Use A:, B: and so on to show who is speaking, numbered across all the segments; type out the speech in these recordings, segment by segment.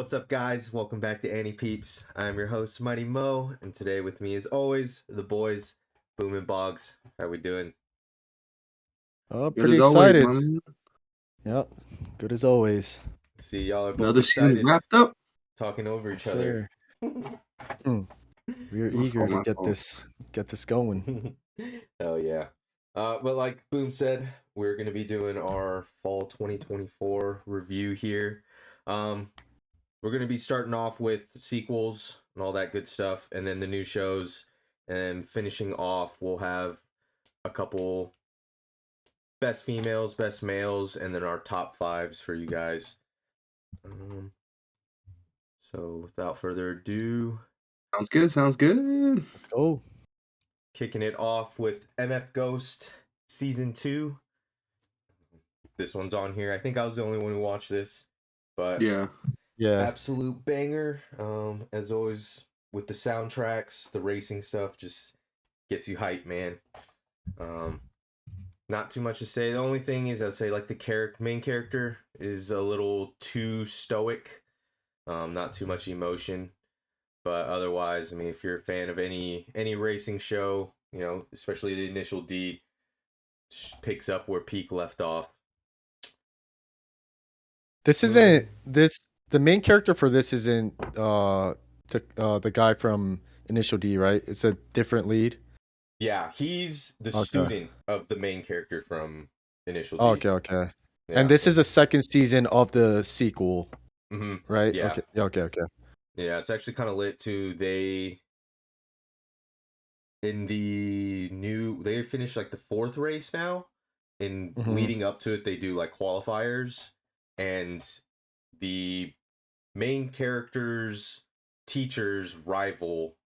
A: What's up, guys? Welcome back to AniPeeps. I'm your host, Mighty Mo, and today with me, as always, the boys, Boom and Boggs. How we doing?
B: Oh,
C: Good
B: pretty
C: as always,
B: excited.
C: man.
B: Yep, good as always.
A: See, y'all are both
C: Another season
A: excited,
C: wrapped up.
A: talking over
B: Yes,
A: each other.
B: sir. We're
C: My
B: eager
C: fault,
B: to
C: my
B: get
C: fault.
B: this going.
A: Hell yeah. But like Boom said, we're going to be doing our fall 2024 review here. We're going to be starting off with sequels and all that good stuff, and then the new shows, and finishing off, we'll have a couple best females, best males, and then our top fives for you guys. So without further ado,
C: Sounds good. Sounds good.
B: Let's go.
A: kicking it off with MF Ghost Season 2. This one's on here. I think I was the only one who watched this, but
C: Yeah.
A: absolute banger. As always with the soundtracks, the racing stuff just gets you hyped, man. Not too much to say. The only thing is, I'd say like the main character is a little too stoic. Not too much emotion, but otherwise, I mean, if you're a fan of any racing show, you know, especially the initial D, picks up where Peak left off.
B: This isn't this the main character for this isn't the guy from Initial D, right? It's a different lead.
A: Yeah, he's the
B: Okay.
A: student of the main character from Initial D.
B: Okay.
A: Yeah.
B: And this is a second season of the sequel, right?
A: Yeah.
B: Okay.
A: Yeah, it's actually kind of lit too. They finished like the fourth race now. In leading up to it, they do like qualifiers, and the main character's teacher's rival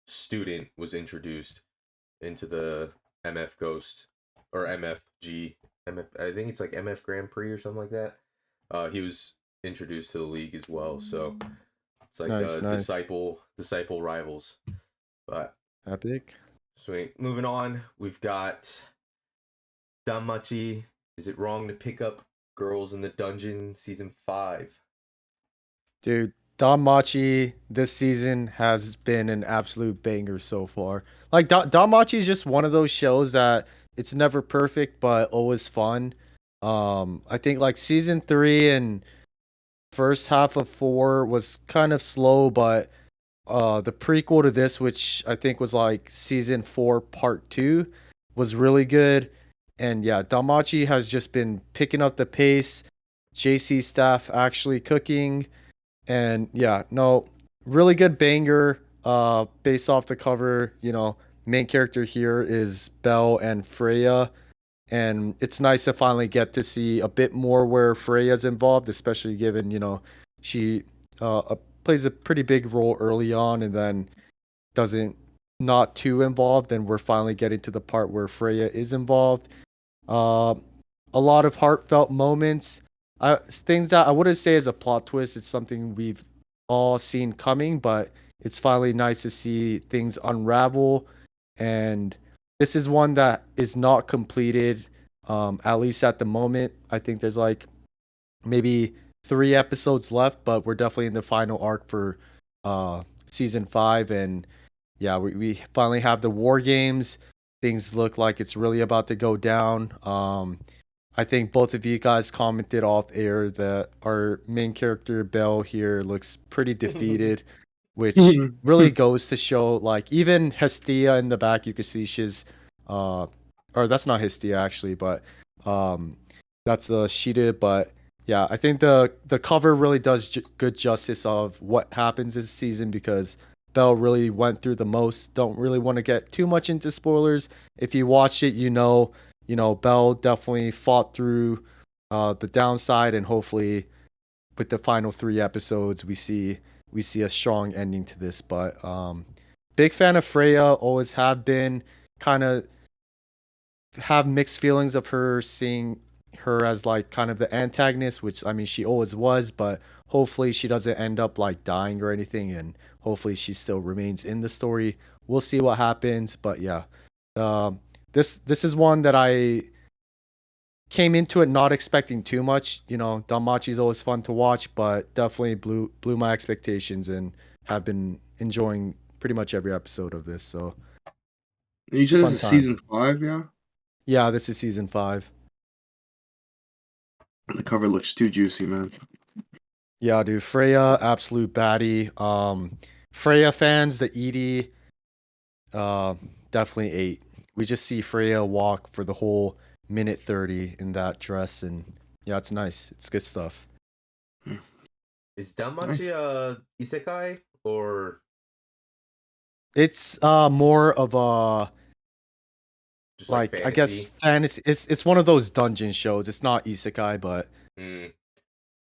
A: student was introduced into the MF Ghost or MFG. I think it's like MF Grand Prix or something like that. He was introduced to the league as well, so it's like
B: Nice.
A: disciple rivals. But
B: Epic.
A: sweet. Moving on, we've got Danmachi. Is it wrong to pick up girls in the dungeon? Season 5.
B: Dude, Danmachi this season has been an absolute banger so far. Like Danmachi is just one of those shows that it's never perfect but always fun. I think like season 3 and first half of 4 was kind of slow, but the prequel to this, which I think was like season 4 part 2, was really good. And yeah, Danmachi has just been picking up the pace. JC staff actually cooking. And yeah, no, really good banger. Based off the cover, main character here is Belle and Freya, and it's nice to finally get to see a bit more where Freya's involved, especially given she plays a pretty big role early on, and then doesn't not too involved, and we're finally getting to the part where Freya is involved. Uh, a lot of heartfelt moments. Things that I wouldn't say is a plot twist. It's something we've all seen coming, but it's finally nice to see things unravel. And this is one that is not completed, at least at the moment. I think there's like maybe 3 episodes left, but we're definitely in the final arc for season 5. And yeah, we finally have the war games. Things look like it's really about to go down. I think both of you guys commented off air that our main character Belle here looks pretty defeated, which really goes to show, like, even Hestia in the back, you can see she's or that's not Hestia actually, but that's Sheeta. But yeah, I think the cover really does good justice of what happens this season, because Belle really went through the most. Don't really want to get too much into spoilers. If you watch it, Belle definitely fought through the downside, and hopefully with the final 3 episodes, we see a strong ending to this. But big fan of Freya, always have been. Kind of have mixed feelings of her, seeing her as like kind of the antagonist, which I mean she always was, but hopefully she doesn't end up like dying or anything, and hopefully she still remains in the story. We'll see what happens, but yeah, this is one that I came into it not expecting too much. You know, Danmachi is always fun to watch, but definitely blew my expectations and have been enjoying pretty much every episode of this. So
C: You said this
B: fun
C: is
B: time.
C: season 5, yeah?
B: Yeah, this is season 5.
C: The cover looks too juicy, man.
B: Yeah, dude, Freya, absolute baddie. Freya fans, the Edie, uh, definitely 8. We just see Freya walk for the whole minute 30 in that dress, and yeah, it's nice. It's good stuff.
A: Is Danmachi
C: Nice.
A: isekai or
B: It's more of a
A: just like
B: like I guess
A: fantasy?
B: fantasy. It's one of those dungeon shows. It's not isekai, but
A: Mm.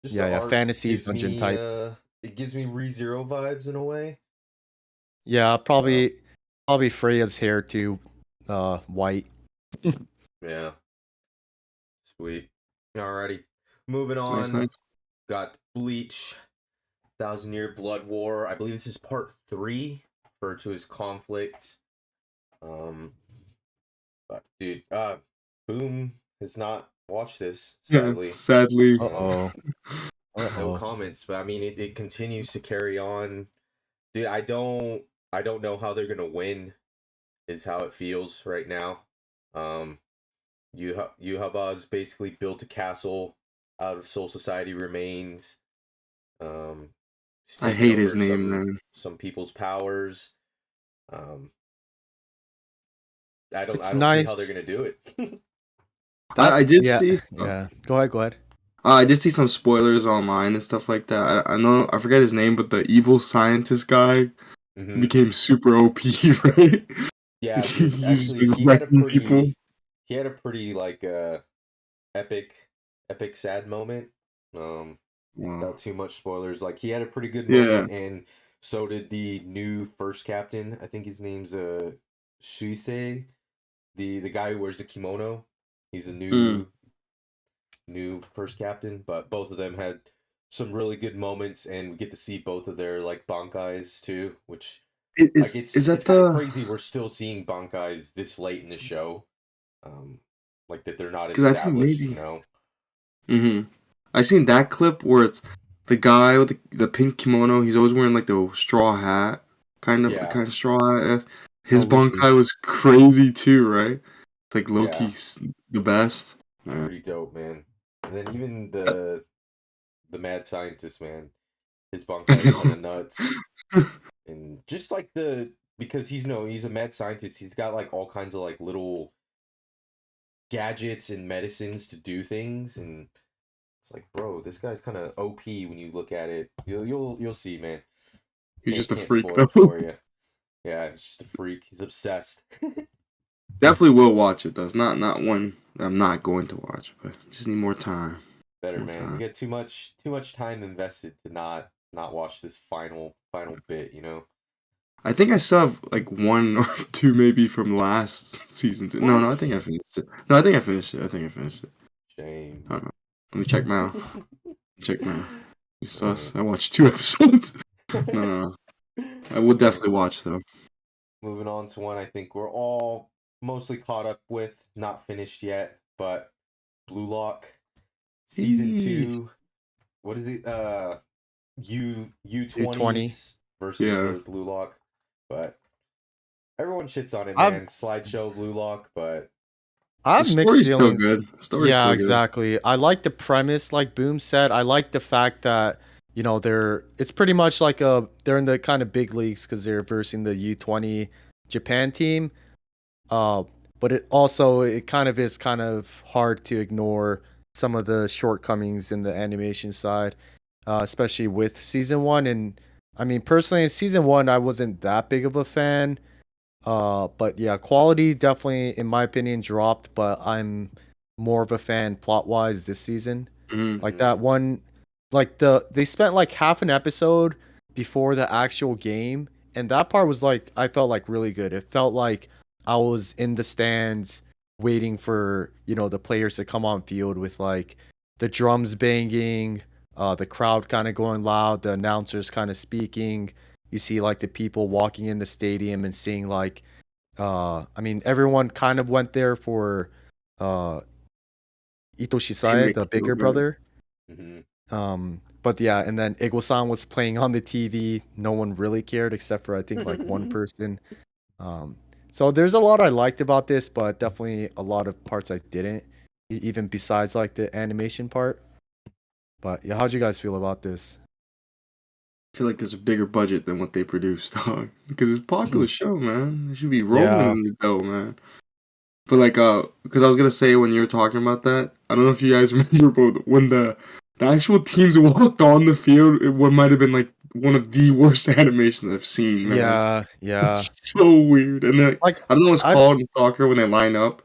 A: Just the
B: yeah,
A: art
B: fantasy
A: gives
B: dungeon
A: me
B: type.
A: it gives me ReZero vibes in a way.
B: Yeah,
A: So
B: probably Freya's hair too, white.
A: yeah, sweet. Alrighty, moving
C: Nice,
A: on.
C: nice.
A: Got Bleach, Thousand Year Blood War. I believe this is part 3, referred to as conflict. But dude, Boom has not watched this,
C: Yeah,
A: sadly.
C: sadly.
B: Uh-oh.
A: No
B: Uh-oh.
A: comments, but I mean it continues to carry on. Dude, I don't know how they're gonna win, is how it feels right now. Um Yuhaba's basically built a castle out of Soul Society remains. He's
C: I
A: taken
C: hate his
A: over
C: name, man.
A: some people's powers. Um I
B: It's
A: don't see how they're
B: nice.
A: gonna do it.
C: I
B: That's
C: did
B: yeah,
C: see.
B: yeah. Go ahead, go ahead.
C: I did see some spoilers online and stuff like that. I know I forget his name, but the evil scientist guy
A: Hmm.
C: became super OP, right?
A: Yeah, dude.
C: He's just
A: Actually,
C: like wrecking people.
A: he had a pretty like epic epic sad moment. Um
C: Wow.
A: without too much spoilers, like he had a pretty good
C: Yeah.
A: moment, and so did the new first captain. I think his name's Shuisei, the guy who wears the kimono. He's the
C: Mm.
A: new first captain, but both of them had some really good moments, and we get to see both of their like bankais too, which like
C: Is
A: it's
C: that
A: kind of
C: the?
A: crazy we're still seeing bankais this late in the show. Um like that they're not
C: Because I think
A: established, you
C: maybe.
A: know.
C: I seen that clip where it's the guy with the pink kimono. He's always wearing like the straw hat,
A: Yeah,
C: kind of straw hat.
B: Oh,
C: His
B: Luffy.
C: bankai was crazy too, right? It's like
A: yeah,
C: Loki's the best. Yeah.
A: pretty dope, man. And then even the mad scientist, man, his bankai is kind of nuts, and just like the because he's a mad scientist, he's got like all kinds of like little gadgets and medicines to do things, and it's like, bro, this guy's kind of OP when you look at it. You'll see, man.
C: He's
A: Can't
C: just a
A: can't
C: freak
A: spoil
C: though.
A: it for you. Yeah, it's just a freak. He's obsessed.
C: Definitely will watch it though. It's not one that I'm not going to watch, but just need more time.
A: Better,
C: More
A: man. You
C: time.
A: get too much time invested to not watch this final bit. You know
C: I think I still have like one or two maybe from last season too. No, I think
A: what?
C: I finished it. No, I think I finished it. I think I finished it.
A: Shame.
C: I don't know. Let me check now. Check now. You sus.
A: Man.
C: I watched 2 episodes. No. I will
A: Man.
C: definitely watch though.
A: Moving on to one I think we're all mostly caught up with, not finished yet, but Blue Lock season
C: Eee.
A: 2. What is it?
B: U20.
A: U20s versus
C: Yeah.
A: the Blue Lock, but everyone shits on it,
B: I've
A: man. Slideshow Blue Lock, but
B: I
C: The
B: have mixed
C: story's still
B: feelings.
C: good. The story's
B: Yeah,
C: still good.
B: exactly. I like the premise, like Boom said. I like the fact that it's pretty much like they're in the kind of big leagues because they're versing the U20 Japan team. Uh, but it kind of is kind of hard to ignore some of the shortcomings in the animation side, especially with season 1. And I mean, personally, in season 1, I wasn't that big of a fan. But yeah, quality definitely, in my opinion, dropped. But I'm more of a fan plot wise this season.
C: Hmm.
B: Like
A: mm,
B: that one, like they spent like half an episode before the actual game, and that part was like I felt like really good. It felt like I was in the stands waiting for the players to come on field with like the drums banging, the crowd kind of going loud, the announcers kind of speaking. You see like the people walking in the stadium and seeing like I mean everyone kind of went there for uh Ito
C: Team
B: Shisae, the
C: Ikki,
B: bigger
C: okay.
B: brother.
A: Mhm.
B: But yeah, and then Ego-san was playing on the TV. No one really cared except for I think like one person. Um, so there's a lot I liked about this, but definitely a lot of parts I didn't, even besides like the animation part. But yeah, how'd you guys feel about this?
C: I feel like there's a bigger budget than what they produced, dog. Because it's a popular show, man. They should be rolling
B: Yeah.
C: in the dough, man. But like, because I was gonna say when you were talking about that, I don't know if you guys remember, but when the actual teams walked on the field, what might have been like one of the worst animations I've seen, man.
B: Yeah, yeah.
C: It's so weird, and then
B: Like
C: I don't know what it's
B: I
C: called in soccer when they line up,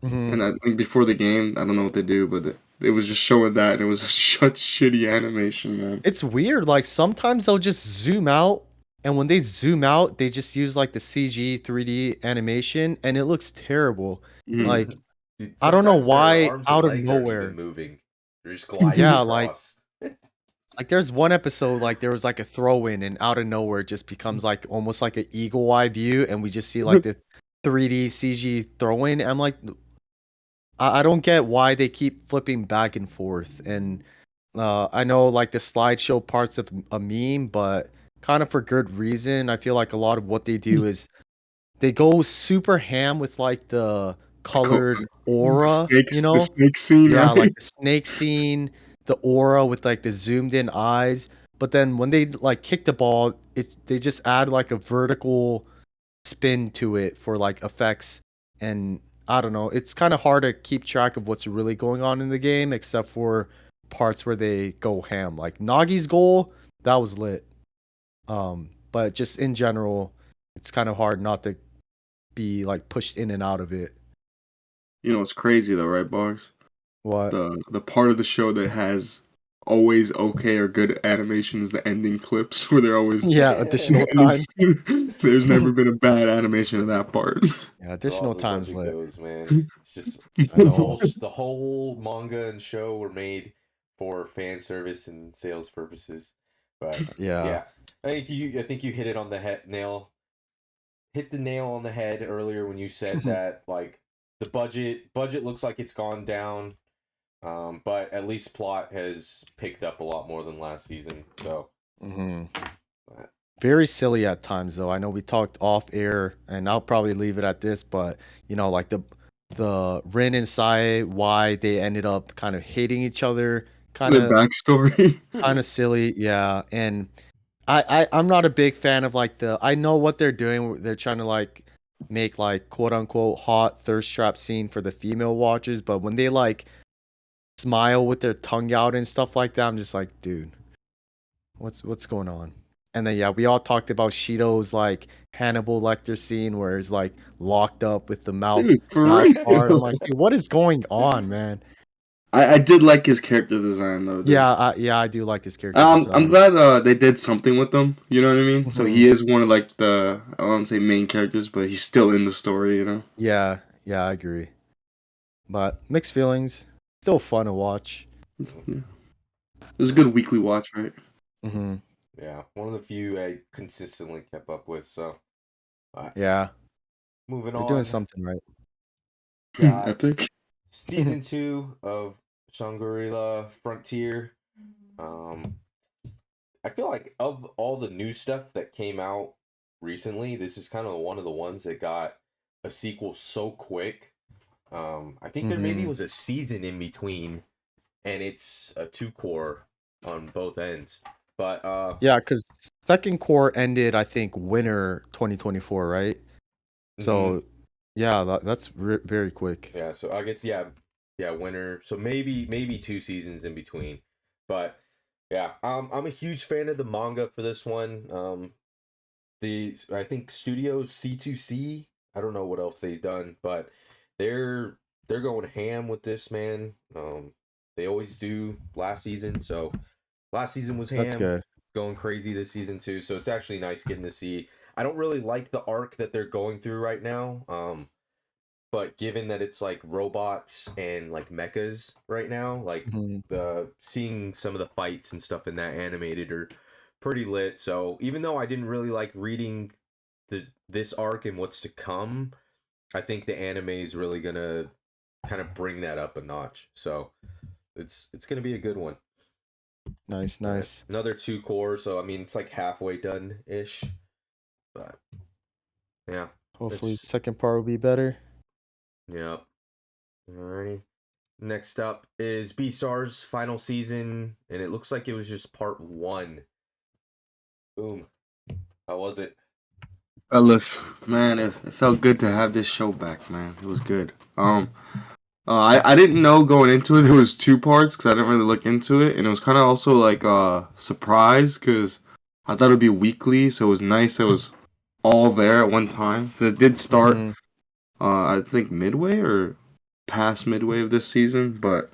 B: mhm.
C: and I think before the game, I don't know what they do, but it was just showing that, and it was such shitty animation, man.
B: It's weird. Like sometimes they'll just zoom out, and when they zoom out, they just use like the CG 3D animation, and it looks terrible.
C: Mm.
B: Like
A: Dude,
B: I don't know
A: sometimes their
B: why
A: arms and
B: out of
A: legs aren't even
B: nowhere.
A: moving. They're just gliding
B: Yeah,
A: across.
B: like there's one episode like there was like a throw in, and out of nowhere it just becomes like almost like an eagle eye view, and we just see like the 3D CG throw in. I'm like, I don't get why they keep flipping back and forth. And I know like the slideshow parts of a meme, but kind of for good reason. I feel like a lot of what they do is they go super ham with like the
C: The, co-
B: colored aura, you
C: the
B: know?
C: snake scene,
B: Yeah, like
C: right?
B: the snake scene, the aura with like the zoomed in eyes. But then when they like kick the ball, they just add like a vertical spin to it for like effects. And I don't know, it's kind of hard to keep track of what's really going on in the game except for parts where they go ham. Like Nagi's goal, that was lit. But just in general, it's kind of hard not to be like pushed in and out of it.
C: You know, it's crazy though, right, Bars?
B: What?
C: The part of the show that has always okay or good animation is the ending clips where they're always
B: Yeah,
C: the
B: additional
C: ending
B: time.
C: scene. There's never been a bad animation of that part.
B: Yeah,
A: Where all
B: additional
A: the
B: time's
A: budget
B: lit.
A: goes, man. It's just
B: I know.
A: the whole manga and show were made for fan service and sales purposes. But
B: Yeah.
A: yeah, I think you hit it on the head hit the nail on the head earlier when you said that like the budget looks like it's gone down, but at least plot has picked up a lot more than last season. So
B: hmm
A: but,
B: Very silly at times, though. I know we talked off air, and I'll probably leave it at this, but like the Rin and Sai, why they ended up kind of hating each other, kind
C: Their
B: of
C: backstory.
B: kind of silly, yeah. And I'm not a big fan of like I know what they're doing. They're trying to like make like quote unquote hot thirst trap scene for the female watchers, but when they like smile with their tongue out and stuff like that, I'm just like, dude, what's going on? And then yeah, we all talked about Shido's like Hannibal Lecter scene where he's like locked up with the
C: Dude, for
B: mouth guard. I'm
C: real.
B: like, dude, what is going on, man?
C: I did like his character design though, dude.
B: Yeah, I do like his character
C: I'm
B: design.
C: glad they did something with them. You know what I mean? So
B: hmm
C: he is one of like the I won't say main characters, but he's still in the story. You know?
B: Yeah, I agree. But mixed feelings. Still fun to watch.
C: Yeah. It was a good weekly watch, right?
B: hmm
A: yeah, one of the few I consistently kept up with. So
B: Yeah,
A: moving
B: they're doing
A: on,
B: something right.
A: got
C: Epic.
A: season 2 of Shangri-La Frontier. Um, I feel like of all the new stuff that came out recently, this is kind of one of the ones that got a sequel so quick. I think there maybe
B: hmm
A: was a season in between, and it's a 2 core on both ends. But
B: Yeah, because second core ended, I think, winter 2024, right?
A: mhm.
B: So yeah, that's very quick.
A: Yeah, so I guess yeah, winter. So maybe 2 seasons in between. But yeah, I'm a huge fan of the manga for this one. The I think Studios C2C. I don't know what else they've done, but they're they're going ham with this, man. They always do last season. So last season was
B: That's
A: ham,
B: good.
A: going crazy this season too. So it's actually nice getting to see. I don't really like the arc that they're going through right now. But given that it's like robots and like mechas right now, like
B: hmm
A: the seeing some of the fights and stuff in that animated are pretty lit. So even though I didn't really like reading this arc and what's to come, I think the anime is really gonna kind of bring that up a notch. So it's gonna be a good one.
B: Nice.
A: Another 2 core, so I mean it's like halfway done ish. But yeah.
B: Hopefully, the second part will be better.
A: Yeah. Alrighty. Next up is Beastars final season, and it looks like it was just part 1. Boom. How was it?
C: Fellas, man, it felt good to have this show back, man. It was good. I didn't know going into it there was 2 parts because I didn't really look into it, and it was kind of also like a surprise because I thought it would be weekly, so it was nice. It was all there at one time. 'Cause it did start, I think midway or past midway of this season, but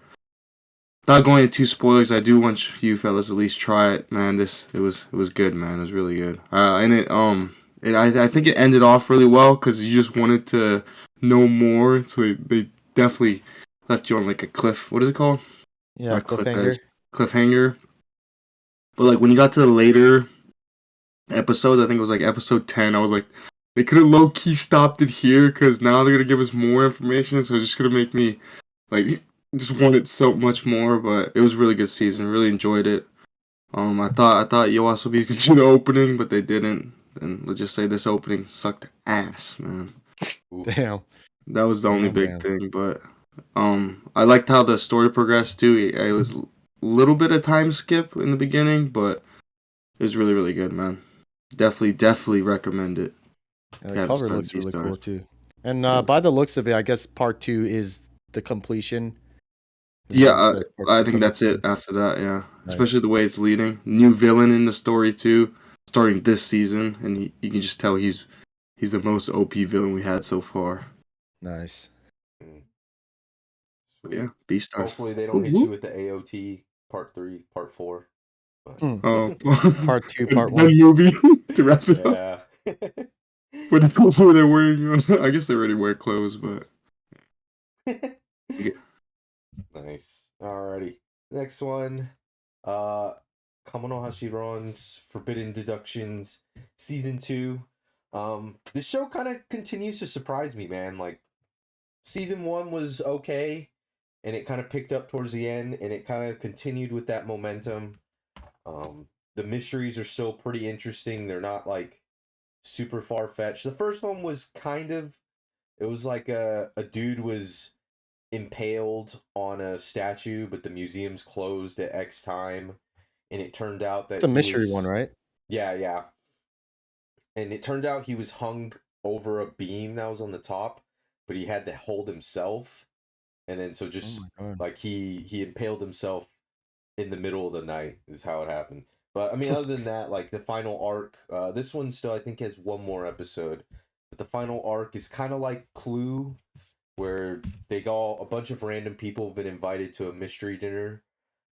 C: without going into spoilers, I do want you fellas at least try it, man. It was good, man. It was really good. I think it ended off really well because you just wanted to know more, so they definitely left you on like a cliff. What is it called?
B: Yeah,
C: Not cliff
B: cliffhanger.
C: edge. Cliffhanger. But like when you got to the later episodes, I think it was like episode 10. I was like, they could have low key stopped it here because now they're gonna give us more information. So it's just gonna make me like just want it so much more. But it was a really good season. Really enjoyed it. I thought Yoasobi could do the opening, but they didn't. And let's just say this opening sucked ass, man.
B: Damn.
C: That was the only big thing. But I liked how the story progressed too. It was a little bit of time skip in the beginning, but it was really, really good, man. Definitely recommend it.
B: Yeah, the cover looks really cool too. And
C: Yeah.
B: by the looks of it, I guess part 2 is the completion.
C: Yeah, I think that's it after that, yeah.
B: Nice.
C: Especially the way it's leading. New villain in the story too, starting this season, and you can just tell he's the most OP villain we had so far.
B: Nice.
C: But yeah, Beastars.
A: Hopefully they don't hit you with the AOT part 3, part 4.
B: Part 2, part 1.
C: One movie to wrap it up.
A: Yeah.
C: Where they're wearing, I guess they already wear clothes, but.
A: Yeah. Nice. Alrighty. Next one. Kamonohashi Ron's Forbidden Deductions Season 2. This show kind of continues to surprise me, man. Like, Season 1 was okay, and it kind of picked up towards the end, and it kind of continued with that momentum. The mysteries are still pretty interesting. They're not, like, super far-fetched. The first one was it was like a dude was impaled on a statue, but the museum's closed at X time, and it turned out that
B: it's a mystery one, right?
A: Yeah. And it turned out he was hung over a beam that was on the top, but he had to hold himself, and then so just like he impaled himself in the middle of the night is how it happened. But I mean, other than that, like the final arc, this one still I think has one more episode, but the final arc is kind of like Clue, where a bunch of random people have been invited to a mystery dinner,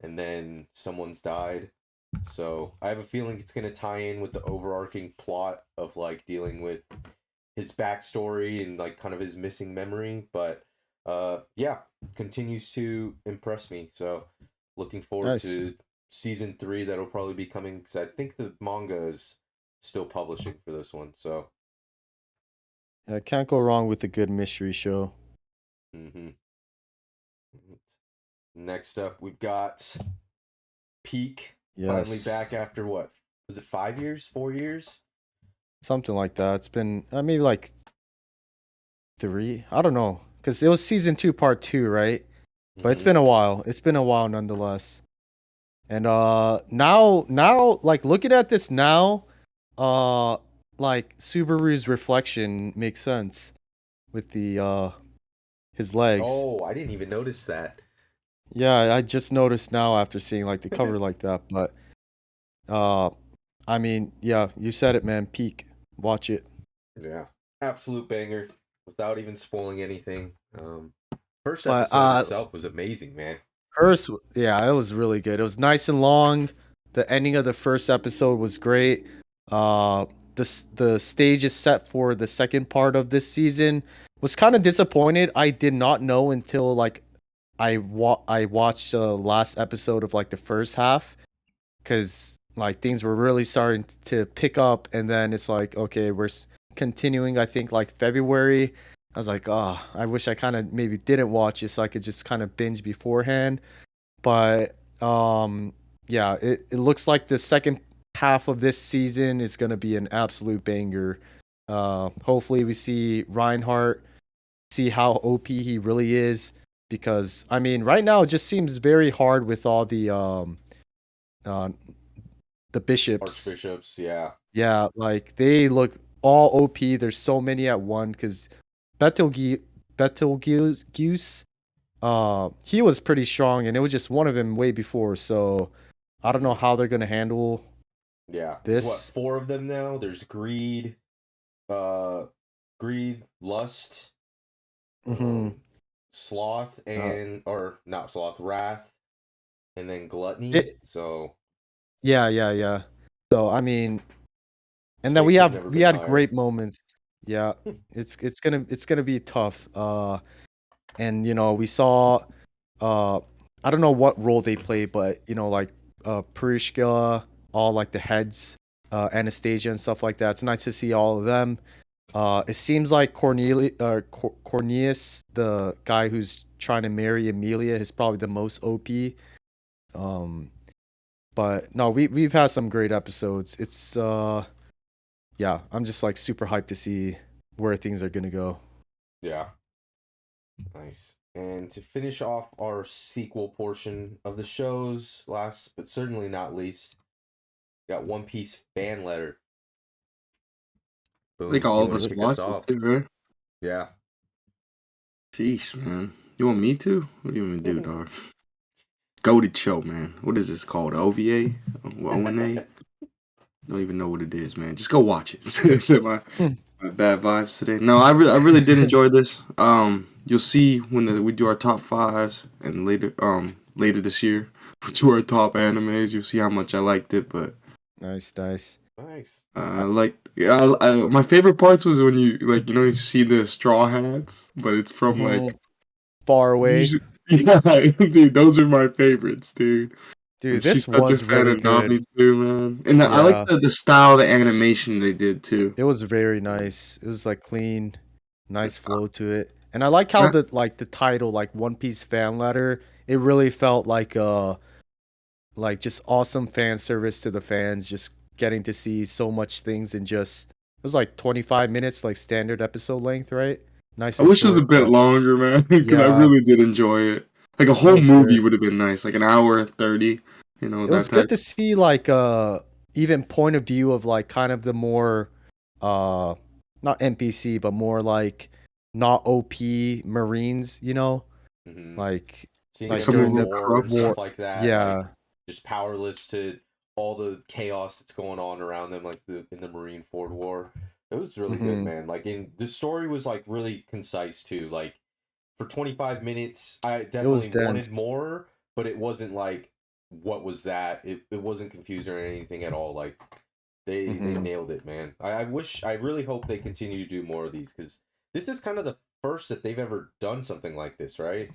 A: and then someone's died. So I have a feeling it's going to tie in with the overarching plot of like dealing with his backstory and like kind of his missing memory. But yeah, continues to impress me. So looking forward to season 3 that'll probably be coming, because I think the manga is still publishing for this one. So
B: yeah, can't go wrong with a good mystery show.
A: Next up, we've got Peak. Finally back after what? Was it 5 years? 4 years?
B: Something like that. It's been maybe like 3. I don't know. Because it was season 2, part 2, right? But it's been a while. It's been a while nonetheless. And now like looking at this now, like Subaru's reflection makes sense with the his legs.
A: Oh, I didn't even notice that.
B: Yeah, I just noticed now after seeing like the cover like that. But I mean, yeah, you said it, man. Peak. Watch it.
A: Yeah. Absolute banger without even spoiling anything. First episode itself was amazing, man.
B: Yeah, it was really good. It was nice and long. The ending of the first episode was great. The stage is set for the second part of this season. Was kind of disappointed. I did not know until like I watched the last episode of like the first half, because like things were really starting to pick up, and then it's like, okay, we're continuing. I think like February, I was like, oh, I wish I kind of maybe didn't watch it so I could just kind of binge beforehand. But yeah, it looks like the second half of this season is gonna be an absolute banger. Hopefully we see Reinhardt, see how OP he really is. Because I mean, right now it just seems very hard with all uh the bishops.
A: Archbishops, yeah.
B: Yeah, like they look all OP. There's so many at one because Betelgeuse, he was pretty strong, and it was just one of them way before. So I don't know how they're gonna handle
A: Yeah. There's what,
B: this.
A: 4 of them now? There's greed, uh lust,
B: Hmm.
A: sloth,
B: Uh,
A: and or not sloth, wrath, and then gluttony.
B: it,
A: So
B: yeah. So I mean, and then
A: stakes have never
B: we
A: been
B: had
A: higher.
B: great moments. Yeah, it's gonna be tough. And we saw, uh, I don't know what role they play, but like Prishka, all like the heads, Anastasia and stuff like that. It's nice to see all of them. It seems like Cornelius, the guy who's trying to marry Amelia, is probably the most OP. Um, but no, we've had some great episodes. It's yeah, I'm just like super hyped to see where things are gonna go.
A: Yeah. Nice. And to finish off our sequel portion of the shows, last but certainly not least, got One Piece fan letter.
C: I think
A: Boom.
C: all
A: You
C: of
A: want to
C: us
A: kick us
C: watched it
A: off?
C: too, right?
A: Yeah.
C: Jeez, man. You want me to? What do you want me to do, dog? Goated show, man. What is this called? OVA? ONA? Don't even know what it is, man. Just go watch it. Said my bad vibes today. No, I really did enjoy this. You'll see when we do our top fives and later this year we do our top animes. You'll see how much I liked it. But
B: Nice.
A: Nice.
C: my favorite parts was when you see the straw hats, but it's from
B: Mhm. Far away.
C: usually yeah, dude. Those are my favorites, dude. And
B: Dude,
C: she's
B: this
C: such a
B: was
C: fan
B: really
C: of
B: good.
C: Nami too, man. And I like
B: Yeah,
C: the style, the animation they did too.
B: it was very
A: Mm.
B: nice. It was like clean, nice flow to it. And I like how
C: That,
B: the title, like One Piece fan letter, it really felt like just awesome fan service to the fans, just getting to see so much things in just it was like 25 minutes, like standard episode length, right? Nice
C: I
B: and
C: wish it was a
B: short,
C: bit
B: but
C: longer, man, because I
B: yeah,
C: really did enjoy it. Like a
B: it
C: whole
B: was
C: movie
B: great.
C: would have been nice, like an hour 30,
B: It
C: that
B: was good
C: type.
B: to see like even point of view of like kind of the more uh not NPC but more like not OP Marines.
A: Mm-hmm.
B: Like
A: Seeing
C: Like
B: like
A: them
C: some of
A: during
B: during
C: them
B: the
A: war and
C: corrupt.
A: stuff
B: war.
A: like that, like
B: Yeah.
A: just powerless to all the chaos that's going on around them, like in the Marine Ford War. It was really good,
B: Hmm.
A: man. Like, in the story was like really concise too. Like, for 25 minutes, I
B: It was
A: definitely
B: dense.
A: wanted more, but it wasn't like, what was that? It wasn't confusing or anything at all. Like, they
B: Hmm.
A: nailed it, man. I really hope they continue to do more of these, because this is kind of the first that they've ever done something like this, right?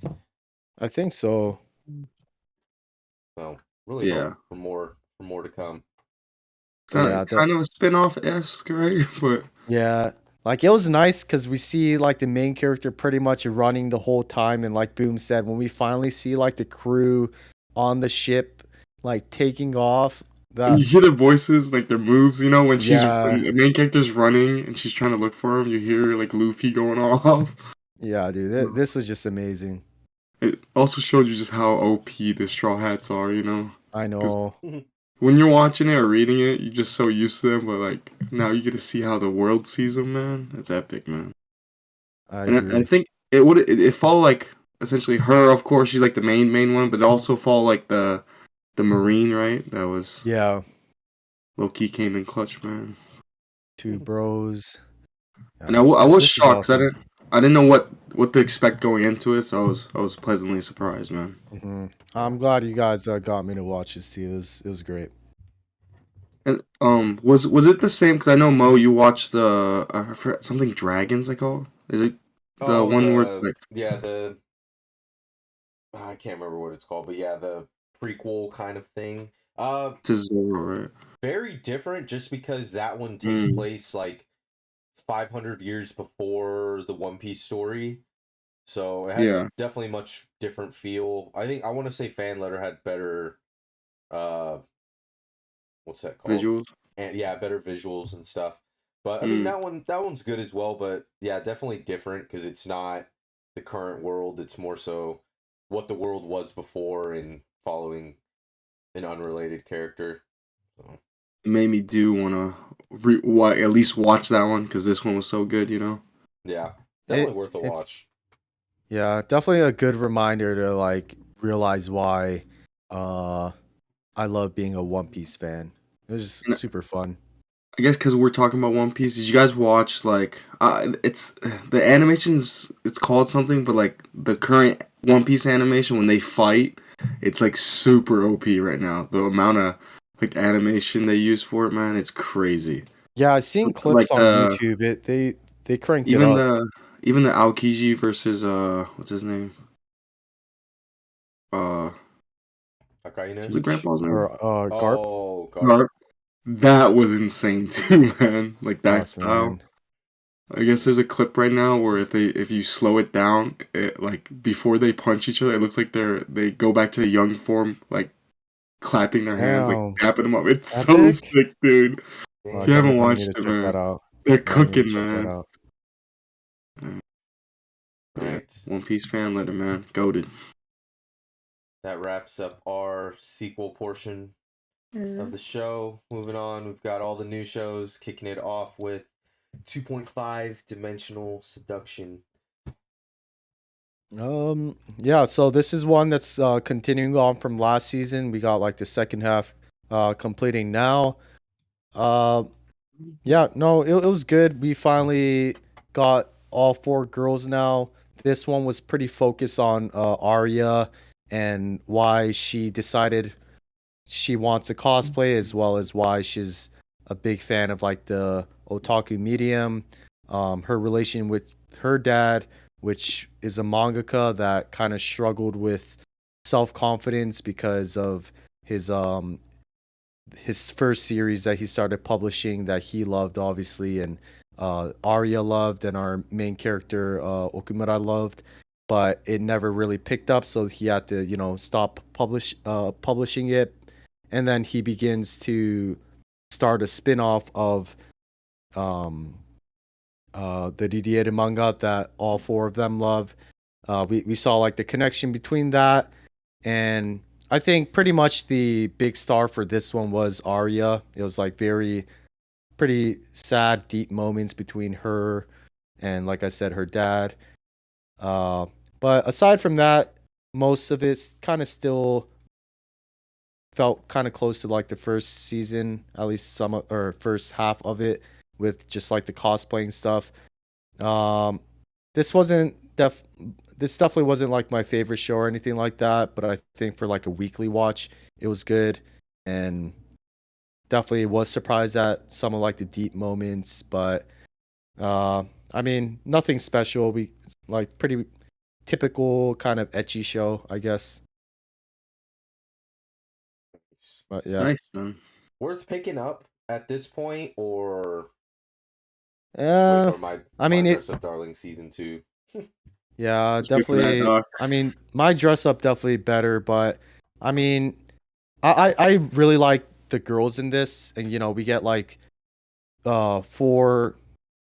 B: I think so.
A: So really hope
C: Yeah,
A: for more to come.
C: kind
B: Yeah,
C: of kind of a spin-off esque, right? But
B: yeah. Like it was nice because we see like the main character pretty much running the whole time, and like Boom said, when we finally see like the crew on the ship like taking off,
C: when
B: that
C: you hear their voices, like their moves, when
B: yeah,
C: the main character's running and she's trying to look for him, you hear like Luffy going off.
B: yeah, dude, this was just amazing.
C: It also showed you just how OP the Straw Hats are,
B: I
C: because
B: know,
C: when you're watching it or reading it, you're just so used to them, but like now you get to see how the world sees them, man. That's epic, man.
B: I
C: And I
B: agree.
C: think it followed like essentially her, of course, she's like the main one, but it also followed like the Marine, right? That was
B: Yeah,
C: low key came in clutch, man.
B: two bros.
C: And
B: Yeah,
C: I was
B: this was
C: shocked because
B: awesome.
C: I didn't know what to expect going into it, so I was pleasantly surprised, man.
B: Hmm.
A: Yeah.
B: I'm glad you guys got me to watch this. See, it was great.
C: And was it the same? Because I know Mo, you watched the I forgot something dragons I call. Is it the
A: Oh,
C: one where like
A: the I can't remember what it's called, but yeah, the prequel kind of thing.
C: to Zoro, right?
A: Very different, just because that one takes
C: Mm.
A: place like 500 years before the One Piece story. So it had
C: Yeah.
A: definitely much different feel. I want to say Fan Letter had better uh what's that called?
C: Visuals.
A: And yeah, better visuals and stuff. But I mean
C: Mm.
A: that one's good as well, but yeah, definitely different because it's not the current world. It's more so what the world was before and following an unrelated character. So,
C: It made me do wanna at least watch that one because this one was so good, you know.
A: yeah, definitely
B: It
A: worth a
B: it's
A: watch.
B: yeah, definitely a good reminder to like realize why uh I love being a One Piece fan. It was just
C: And
B: super fun.
C: I guess because we're talking about One Piece, did you guys watch like it's the animations? It's called something, but like the current One Piece animation when they fight, it's like super OP right now. The amount of like animation they use for it, man, it's crazy.
B: Yeah, I've seen
C: Like
B: clips on YouTube. They cranked it
C: even
B: up.
C: the even the Aokiji versus what's his name? Uh,
A: Akainu?
C: was it
B: Bleach
C: Grandpa's name?
B: or Garp.
A: Oh, Garp.
C: Garp. That was insane too, man. Like that
B: Fuck
C: style.
B: man.
C: I guess there's a clip right now where if you slow it down, like before they punch each other, it looks like they go back to the young form, like clapping their hands, like
B: Damn.
C: tapping them up. It's so
B: Epic.
C: sick, dude. If you
B: Fuck,
C: haven't
A: Damn.
B: I need
C: watched
B: to
C: it,
B: check that
C: man,
B: out.
C: they're
B: Yeah, I need to
C: cooking,
B: check that
C: man.
B: out.
C: Yeah,
A: Right.
C: One Piece fan letter, man, goated.
A: That wraps up our sequel portion of the show. Moving on, we've got all the new shows, kicking it off with 2.5 Dimensional Seduction.
B: Yeah, so this is one that's continuing on from last season. We got like the second half completing now. Uh yeah, no, it was good. We finally got all four girls now. This one was pretty focused on Arya and why she decided she wants to cosplay, as well as why she's a big fan of like the otaku medium. Her relation with her dad, which is a mangaka that kind of struggled with self confidence because of his um his first series that he started publishing that he loved, obviously, and Arya loved, and our main character Okumura loved, but it never really picked up, so he had to, stop publishing it, and then he begins to start a spin-off of um, the Didier manga that all four of them love. We saw like the connection between that, and I think pretty much the big star for this one was Arya. It was like pretty sad, deep moments between her and, like I said, her dad. Uh, but aside from that, most of it kind of still felt kind of close to like the first season, at least or first half of it, with just like the cosplaying stuff. Um, this wasn't this definitely wasn't like my favorite show or anything like that, but I think for like a weekly watch, it was good, and definitely was surprised at some of like the deep moments, but uh I mean, nothing special. It's like pretty typical kind of etchy show, I guess. But yeah.
C: Nice, man.
A: Worth picking up at this point, or just wait
B: Uh
A: for my
B: I
A: my
B: mean it
A: Dress Up Darling season 2.
B: yeah,
C: Let's wait for that,
B: definitely.
C: doc.
B: I mean, my dress up definitely better, but I mean, I really like the girls in this, and we get like four,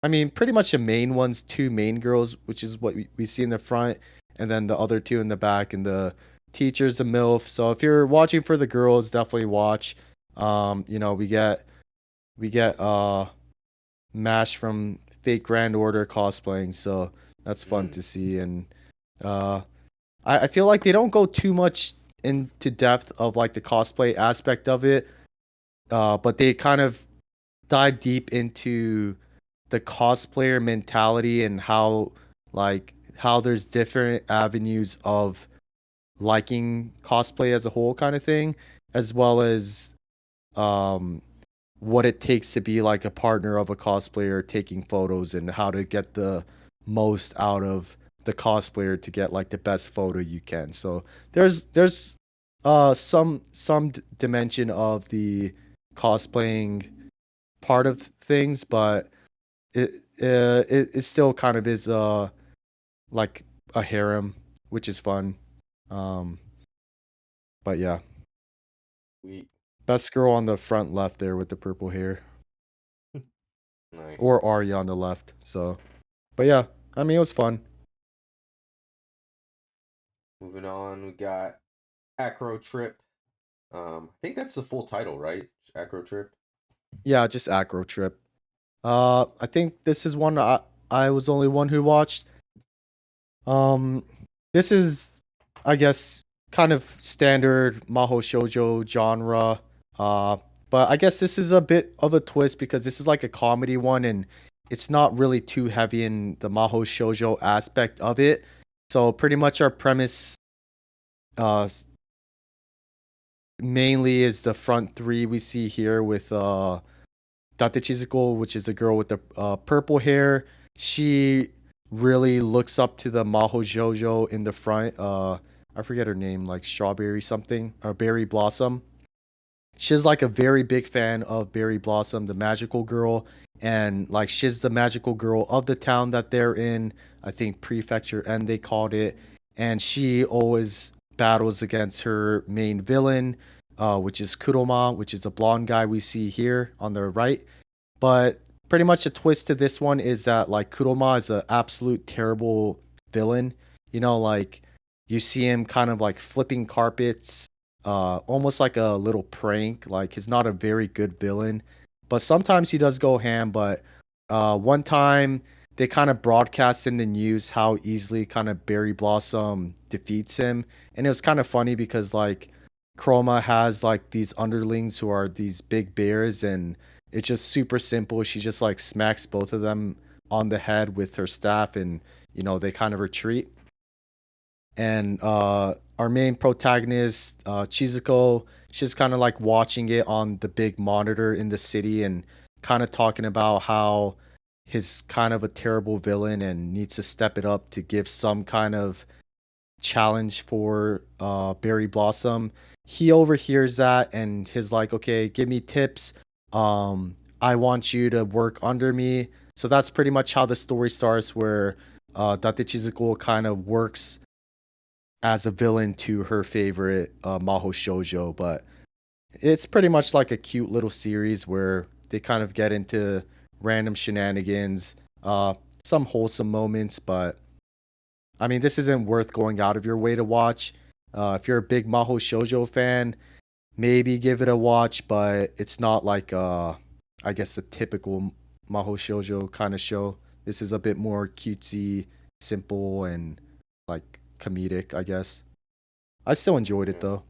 B: I mean, pretty much the main ones, two main girls, which is what we see in the front, and then the other two in the back, and the teacher's a MILF. So if you're watching for the girls, definitely watch. We get Mash from Fate Grand Order cosplaying, so that's fun
A: Mm.
B: to see. And uh I feel like they don't go too much into depth of like the cosplay aspect of it, but they kind of dive deep into the cosplayer mentality and how there's different avenues of liking cosplay as a whole kind of thing, as well as um what it takes to be like a partner of a cosplayer, taking photos, and how to get the most out of the cosplayer to get like the best photo you can. So there's some dimension of the cosplaying part of things, but it still kind of is like a harem, which is fun. Um, but yeah,
A: We
B: best girl on the front left there with the purple hair,
A: nice.
B: or Arya on the left. So, but yeah, I mean it was fun.
A: Moving on, we got Acro Trip. I think that's the full title, right? Acro Trip.
B: Yeah, just Acro Trip. I think this is one I was the only one who watched. Um, this is, I guess, kind of standard Maho Shoujo genre. Uh, but I guess this is a bit of a twist because this is like a comedy one and it's not really too heavy in the Maho Shoujo aspect of it. So pretty much our premise uh mainly is the front three we see here with Date Chizuko, which is a girl with the purple hair. She really looks up to the Maho Jojo in the front. I forget her name, like Strawberry something or Berry Blossom. She's like a very big fan of Berry Blossom, the magical girl, and like she's the magical girl of the town that they're in. I think prefecture, and they called it. And she always battles against her main villain, which is Kuroma, which is a blonde guy we see here on the right. But pretty much the twist to this one is that like Kuroma is an absolute terrible villain. You know, like you see him kind of like flipping carpets, almost like a little prank. Like he's not a very good villain, but sometimes he does go ham. But one time they kind of broadcast in the news how easily kind of Berry Blossom defeats him, and it was kind of funny because like Chroma has like these underlings who are these big bears, and it's just super simple. She just like smacks both of them on the head with her staff, and they kind of retreat. And our main protagonist, Chizuko, she's kind of like watching it on the big monitor in the city and kind of talking about how he's kind of a terrible villain and needs to step it up to give some kind of challenge for Berry Blossom. He overhears that and he's like, "Okay, give me tips. I want you to work under me." So that's pretty much how the story starts, where Date Chizuko kind of works as a villain to her favorite Maho Shoujo, but it's pretty much like a cute little series where they kind of get into random shenanigans, uh, some wholesome moments, but I mean, this isn't worth going out of your way to watch. If you're a big Maho Shoujo fan, maybe give it a watch, but it's not like I guess the typical Maho Shoujo kind of show. This is a bit more cutesy, simple, and like comedic, I guess. I still enjoyed it
A: Yeah,
B: though.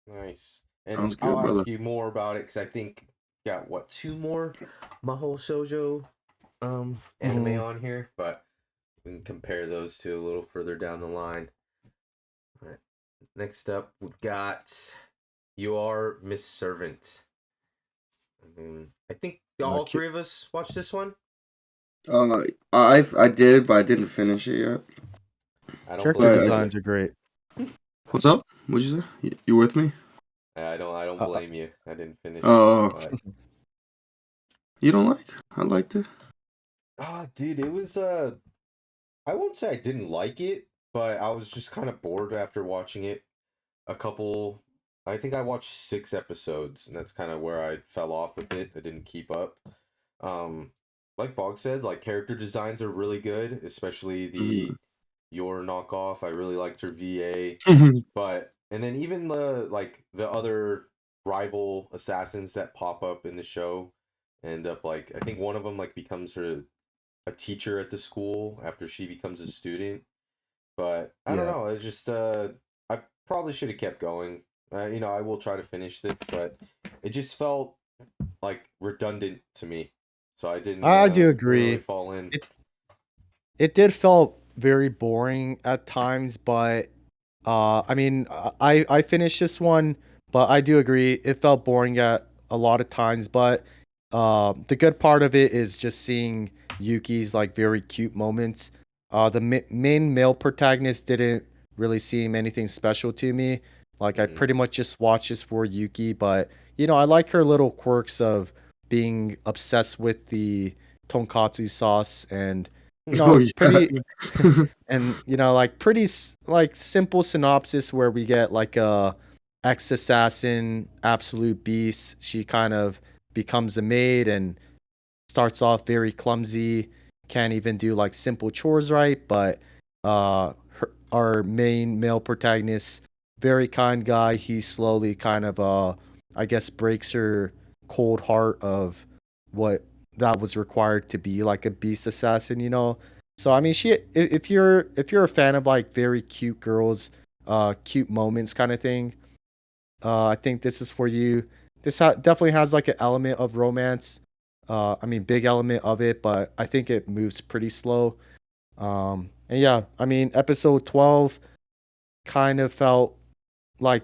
A: nice. And
C: Sounds
A: I'll
C: good, brother.
A: ask you more about it because I think got what two more Mahou Shoujo anime
B: Hmm.
A: on here, but we can compare those two a little further down the line. All right. Next up, we've got You Are Miss Servant. I think
B: Uh,
A: all
B: cu-
A: three of us watched this one.
C: I did, but I didn't finish it yet.
A: I don't
B: Character
A: blame
C: But
A: you.
B: designs are great.
C: what's up? What'd you say? You with me?
A: I don't
B: Uh,
A: blame you. I didn't finish it,
C: Oh,
A: but
C: you don't like? I liked it.
A: dude, it was I won't say I didn't like it, but I was just kind of bored after watching it. A couple, I think I watched 6 episodes, and that's kind of where I fell off with it. I didn't keep up. Um, like Bog said, like character designs are really good, especially the Your knockoff. I really liked her VA, but and then even the other rival assassins that pop up in the show end up like I think one of them like becomes her a teacher at the school after she becomes a student. But I don't
B: yeah.
A: know. It's just I probably should have kept going. I will try to finish this, but it just felt like redundant to me. So I
B: I do
A: didn't really
B: agree.
A: fall in.
B: It did felt very boring at times, but I mean, I finished this one, but I do agree it felt boring at a lot of times. But the good part of it is just seeing Yuki's like very cute moments. The main male protagonist didn't really seem anything special to me. Like I
A: Mm,
B: pretty much just watched this for Yuki, but I like her little quirks of being obsessed with the tonkatsu sauce and
C: Oh
B: pretty
C: yeah.
B: and like pretty like simple synopsis where we get like a ex assassin absolute beast. She kind of becomes a maid and starts off very clumsy, can't even do like simple chores right, but our main male protagonist, very kind guy, he slowly kind of I guess breaks her cold heart of what that was required to be like a beast assassin. So I mean, if you're a fan of like very cute girls, cute moments kind of thing, I think this is for you. This definitely has like an element of romance. I mean, big element of it, but I think it moves pretty slow. And yeah, I mean, episode 12 kind of felt like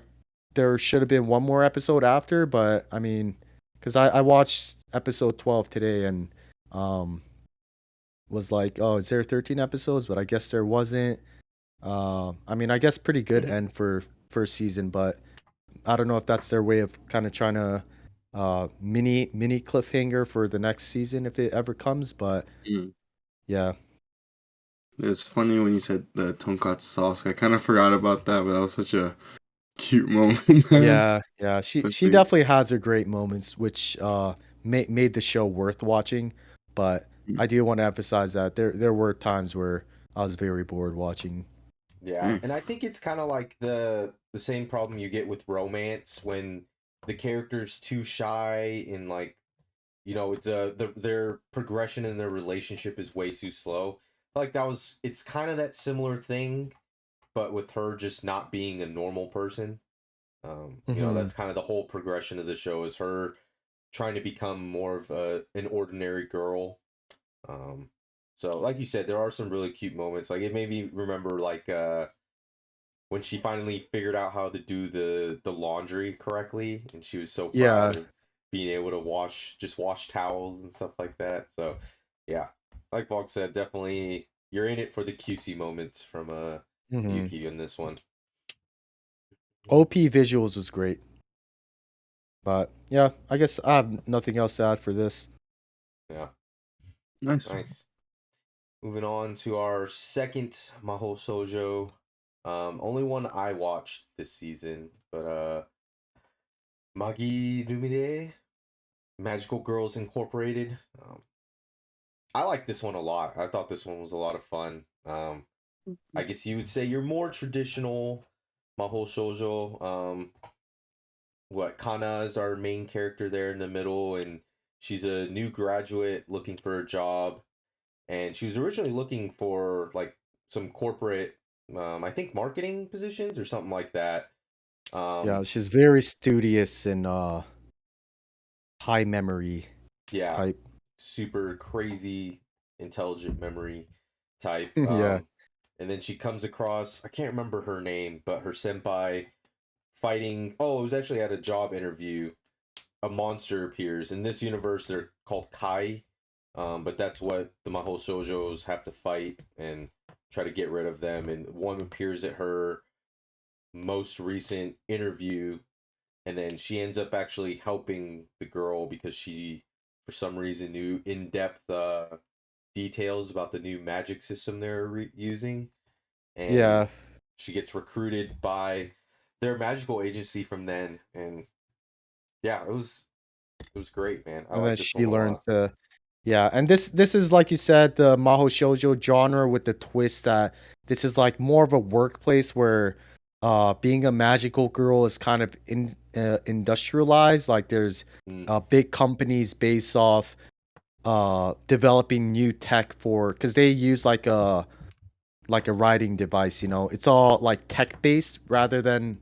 B: there should have been one more episode after, but I mean, because I watched episode 12 today and um, was like, oh, is there 13 episodes? But I guess there wasn't. I mean, I guess pretty good end for first season, but I don't know if that's their way of kind of trying to mini cliffhanger for the next season if it ever comes. But
C: Mm.
B: yeah,
C: It's funny when you said the tonkatsu sauce. I kind of forgot about that, but that was such a cute moment, man.
B: yeah. She
C: Especially,
B: definitely has her great moments, which made the show worth watching. But
C: mm,
B: I do want to emphasize that there were times where I was very bored watching.
A: Yeah,
C: dang.
A: and I think it's kind of like the same problem you get with romance when the character's too shy and like it's their progression in their relationship is way too slow. Like it's kind of that similar thing, but with her just not being a normal person.
B: Hmm.
A: That's kind of the whole progression of the show is her trying to become more of an ordinary girl. Um, so like you said, there are some really cute moments. Like it made me remember like when she finally figured out how to do the laundry correctly, and she was so
B: Yeah.
A: proud of being able to wash towels and stuff like that. So yeah, like Vog said, definitely you're in it for the cutesy moments from
B: Hmm.
A: Yuki in this one.
B: OP visuals was great. But yeah, I guess I have nothing else to add for this.
A: Yeah,
C: Nice.
A: nice. Moving on to our second Maho Sojo. Only one I watched this season, but Magilumiere, Magical Girls Incorporated. I like this one a lot. I thought this one was a lot of fun. I guess you would say you're more traditional Maho Shoujo. What Kana is our main character there in the middle, and she's a new graduate looking for a job, and she was originally looking for like some corporate, I think marketing positions or something like that.
B: Yeah,
A: Um,
B: she's very studious and high memory
A: yeah,
B: type.
A: super crazy intelligent memory type.
B: Yeah.
A: And then she comes across, I can't remember her name, but her senpai fighting. Oh, it was actually at a job interview. A monster appears in this universe. They're called Kai, but that's what the Mahou Shoujos have to fight and try to get rid of them. And one appears at her most recent interview, and then she ends up actually helping the girl because she, for some reason, knew in depth details about the new magic system they're using, and
B: Yeah.
A: she gets recruited by their magical agency from then. And yeah, it was great, man. I
B: And
A: like
B: then
A: this
B: she
A: one a
B: learns
A: lot.
B: to yeah, and this is like you said, the Maho Shoujo genre with the twist that this is like more of a workplace where being a magical girl is kind of industrialized. Like there's
A: Mm,
B: big companies based off developing new tech for because they use like a writing device. It's all like tech based rather than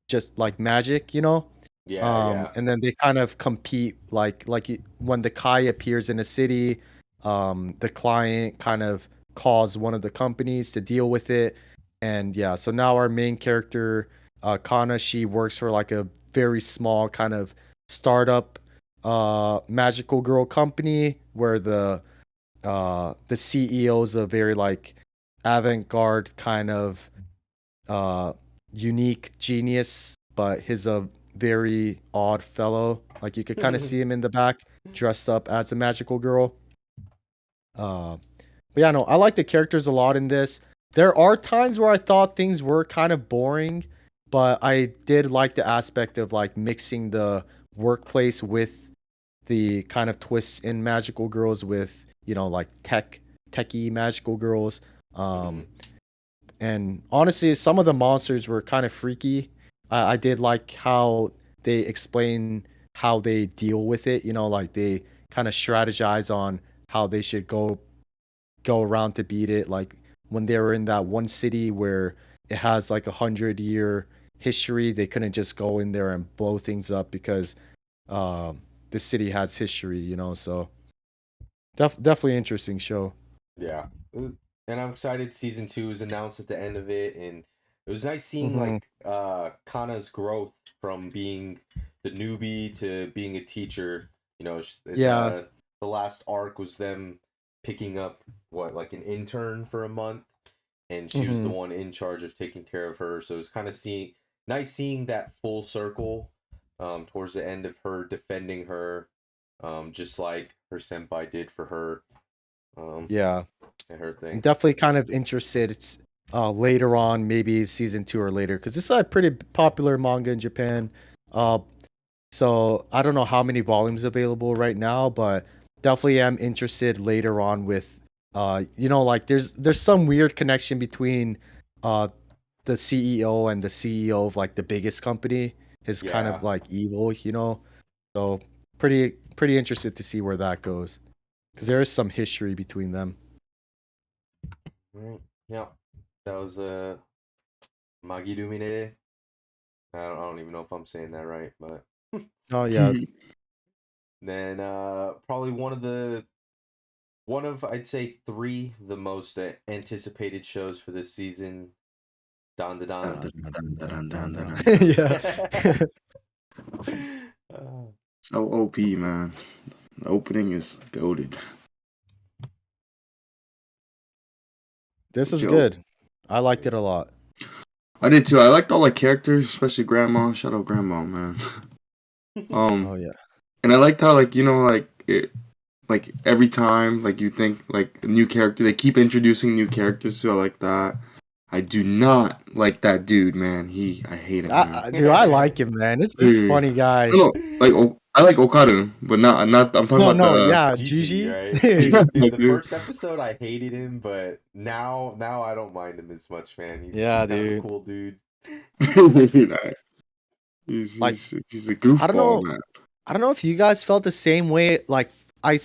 B: just like magic.
A: yeah, yeah,
B: And then they kind of compete when the Kai appears in a city, the client kind of calls one of the companies to deal with it. And yeah, so now our main character, Kana, she works for like a very small kind of startup magical girl company where the CEO is a very like avant-garde kind of uh unique genius, but he's a very odd fellow. Like you could kind of see him in the back, dressed up as a magical girl. But yeah, no, I like the characters a lot in this. There are times where I thought things were kind of boring, but I did like the aspect of like mixing the workplace with the kind of twists in magical girls with, like techie magical girls.
A: Mhm.
B: And honestly, some of the monsters were kind of freaky. I did like how they explain how they deal with it. Like they kind of strategize on how they should go around to beat it. Like when they were in that one city where it has like 100-year history, they couldn't just go in there and blow things up because the city has history. So definitely interesting show.
A: Yeah. And I'm excited season 2 is announced at the end of it, and it was nice seeing
B: Hmm.
A: like Kana's growth from being the newbie to being a teacher.
B: Yeah.
A: The last arc was them picking up what, like an intern for a month, and she was the
B: Hmm.
A: one in charge of taking care of her. So it was kind of nice seeing that full circle towards the end of her defending her, just like her senpai did for her.
B: Yeah.
A: And her
B: I'm
A: thing.
B: definitely kind of interested. It's later on, maybe season 2 or later, because this is a pretty popular manga in Japan. Uh, so I don't know how many volumes available right now, but definitely am interested later on with, like there's some weird connection between uh the CEO and the CEO of like the biggest company is kind
A: Yeah.
B: of like evil. So pretty interested to see where that goes, because there is some history between them.
A: Right. Yeah. That was Magilumiere. I don't even know if I'm saying that right, but
B: Oh yeah.
A: then probably one of I'd say three the most anticipated shows for this season. Dandadan.
B: Yeah.
A: uh,
C: So OP, man. The opening is goaded.
B: This is
C: Joe.
B: good. I liked it a lot.
C: I did too. I liked all the characters, especially Grandma. Shout out Grandma, man.
B: Oh yeah.
C: And I liked how like every time like you think like a new character, they keep introducing new characters. So I like that. I do not like that dude, man. I hate him, man.
B: Dude, I like him, man. This is
C: Dude,
B: funny guy.
C: no, like I like Okaru, but not. I'm talking
B: No,
C: about
B: no,
C: the.
B: yeah,
A: Gigi,
B: Gigi.
A: right?
C: Yeah,
A: Dude, the
C: dude.
A: first episode I hated him, but now I don't mind him as much, man. He's
B: Yeah,
A: kind of a
B: dude.
A: cool dude.
C: Dude, he's
B: Like,
C: he's he's a
B: I don't
C: goofball,
B: know.
C: man.
B: I don't know if you guys felt the same way. Like, I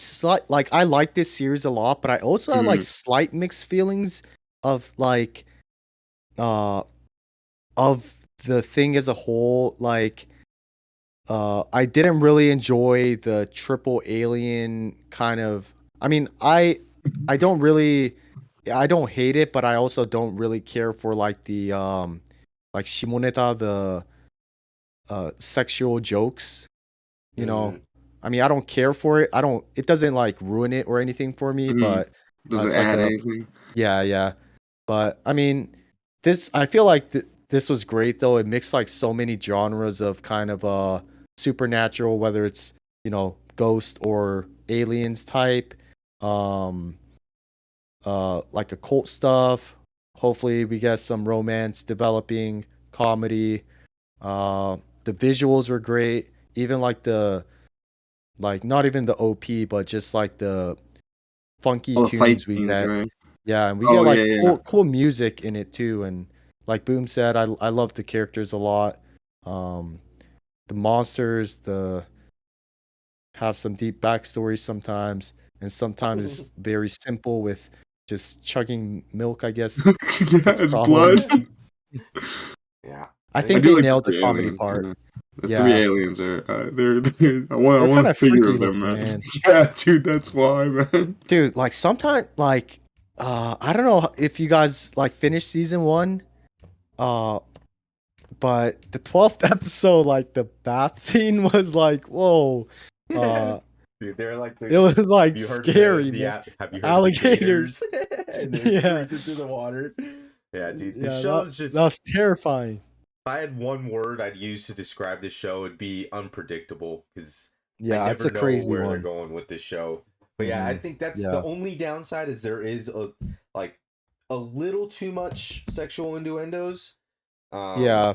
B: like this series a lot, but I also had like
C: Mm,
B: slight mixed feelings of like, uh, of the thing as a whole. Like, I didn't really enjoy the triple alien kind of. I mean, I don't really, I don't hate it, but I also don't really care for like the like shimoneta, the sexual jokes. You know,
A: Mm,
B: I mean, I don't care for it. I don't. It doesn't like ruin it or anything for me,
C: mm.
B: but
C: Does it
B: it's like
C: add
B: a
C: anything?
B: yeah, yeah. But I mean, this I feel like this was great though. It mixed like so many genres of kind of supernatural, whether it's ghost or aliens type, um, like occult stuff. Hopefully, we get some romance developing, comedy. The visuals were great. Even like not even the OP, but just like the funky
C: All the fight
B: tunes we
C: scenes,
B: get.
C: right?
B: Yeah, and we get
C: Oh yeah,
B: like
C: yeah.
B: cool music in it too. And like Boom said, I love the characters a lot. Um, the monsters, the have some deep backstories sometimes, and sometimes it's very simple with just chugging milk, I guess
C: Yeah,
B: it's
C: it's
B: called.
C: blood.
A: yeah.
B: I
A: I
C: I
B: think
A: think
C: do
B: they
C: like the
B: nailed the
C: three
B: comedy
C: aliens.
B: part.
C: Yeah. The three
B: Yeah,
C: aliens are they're I
B: they're
C: want
B: kind
C: a
B: of
C: figure
B: freaky
C: of them,
B: looking,
C: man.
B: man.
C: Yeah, dude, that's why, man.
B: Dude, like sometimes like I don't know if you guys like finished season 1, uh but the 12th episode, like the bath scene was like, whoa. Uh
A: dude, they're like
B: it
A: the.
B: was
A: Have
B: like
A: you heard of the
B: scary, man.
A: Have you heard of the
B: Alligators.
A: gators? And then he
B: Yeah.
A: throws it through the water. Yeah, dude, this
B: Yeah,
A: show's
B: that
A: just
B: was terrifying.
A: I had one word I'd use to describe this show, it'd be unpredictable, because I
B: Yeah, it's
A: never
B: a
A: know
B: crazy
A: where they're
B: one.
A: going with this show. But yeah, I think that's the
B: Yeah.
A: only downside, is there is a little too much sexual innuendos.
B: Yeah.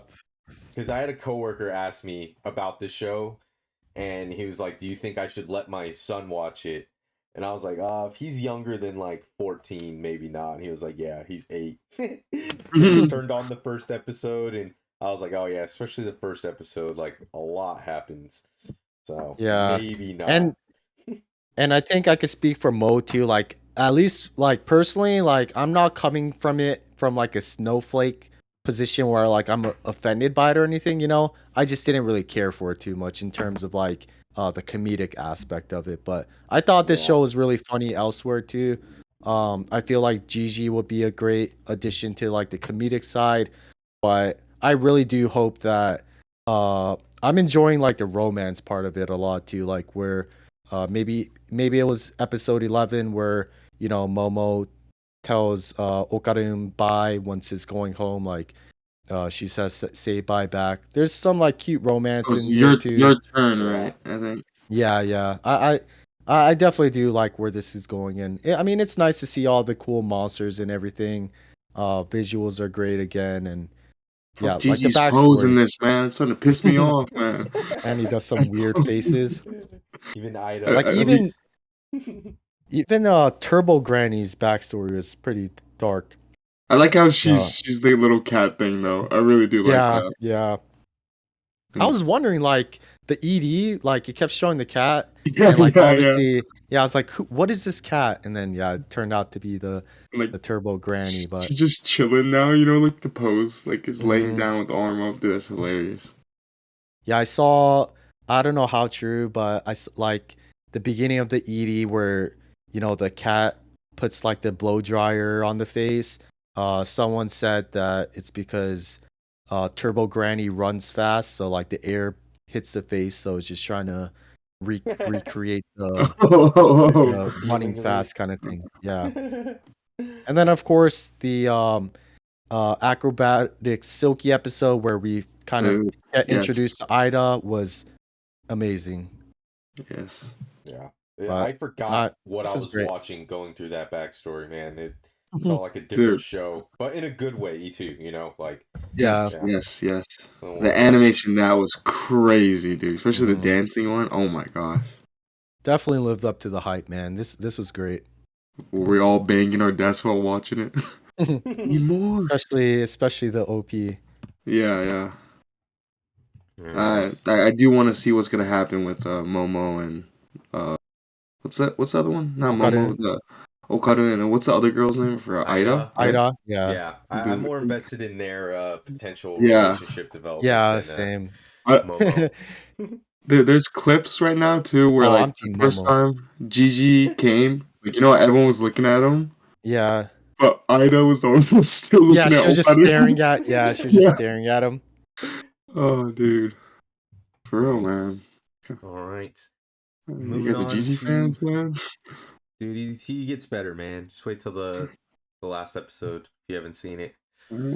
A: Because I had a coworker ask me about this show, and he was like, "Do you think I should let my son watch it?" And I was like, if he's younger than like 14, maybe not. And he was like, "Yeah, he's 8." So we turned on the first episode, and I was like, "Oh yeah, especially the first episode, like a lot happens." So
B: Yeah.
A: maybe not.
B: And I think I could speak for Mo too. Like, at least like personally, like I'm not coming from it from like a snowflake position where like I'm offended by it or anything, you know. I just didn't really care for it too much in terms of like the comedic aspect of it. But I thought this show was really funny elsewhere too. I feel like Gigi would be a great addition to like the comedic side, but I really do hope that I'm enjoying like the romance part of it a lot too, like where maybe it was episode 11 where Momo tells Okarun bye once it's going home. Like she says say bye back. There's some like cute romance
C: Oh, so
B: in here
C: your
B: too.
C: turn, right? I think.
B: Yeah. I definitely do like where this is going, and I mean it's nice to see all the cool monsters and everything. Visuals are great again, and
C: Fuck,
B: yeah, like the
C: Gigi's pose in
B: backstory.
C: this, man. It's starting to piss me off, man.
B: And he does some weird faces.
A: Even
B: Like
A: Ida's.
C: At least
B: even Turbo Granny's backstory is pretty dark.
C: I like how
B: Uh,
C: she's the little cat thing though. I really do like
B: yeah,
C: that.
B: yeah. I
C: And
B: was wondering, like the ED, like it kept showing the cat,
C: yeah,
B: and like
C: yeah.
B: obviously, yeah, I was like, what is this cat? And then yeah, it turned out to be
C: Like
B: the Turbo Granny. But
C: she's just chilling now, like the pose, like is laying
B: mhm.
C: down with the arm up. Dude, that's hilarious.
B: Yeah, I saw. I don't know how true, but like the beginning of the ED where the cat puts like the blow dryer on the face. Someone said that it's because Turbo Granny runs fast, so like the air hits the face, so it's just trying to recreate the running
A: Feelingly.
B: fast kind of thing. Yeah, and then of course the acrobatic silky episode where we kind of get
C: Yes,
B: introduced to Ida was amazing.
C: yes.
A: Yeah. I
B: But
A: forgot what I
B: this is
A: was
B: great.
A: watching going through that backstory, man. It felt like a different
C: Dude,
A: show, but in a good way too. Like,
B: Yeah.
C: yes,
A: yeah,
C: yes, yes.
A: I don't
C: The
A: want to.
C: animation that was crazy, dude. Especially the
B: Mhm.
C: dancing one. Oh my gosh.
B: Definitely lived up to the hype, man. This was great.
C: Were we all banging our desks while watching it? Need more.
B: especially the OP.
C: Yeah, yeah.
A: Very
C: I
A: nice.
C: I, I do want to see what's gonna happen with Momo and uh what's that? What's the other one? Not
B: Okaru.
C: Momo. The Okaru and what's the other girl's name for Ida?
A: Ida.
C: Right?
B: Ida. Yeah.
A: Yeah, I'm
C: The,
A: more invested in their potential
C: yeah.
A: relationship development
B: Yeah,
A: than
B: same.
C: I,
A: Momo.
C: there's clips right now too where
B: Oh,
C: like
B: I'm
C: the
B: Team
C: first
B: Momo.
C: time Gigi came, like everyone was looking at him,
B: Yeah.
C: but Ida was the only one still
B: Yeah,
C: looking at
B: she was just
C: Okaru.
B: staring at she was just
C: Yeah.
B: staring at him.
C: Oh, dude. For real, man.
A: Nice. All right.
C: You
A: Moving
C: guys are
A: on
C: Gigi
A: to
C: fans, man?
A: dude. He gets better, man. Just wait till the last episode if you haven't seen it.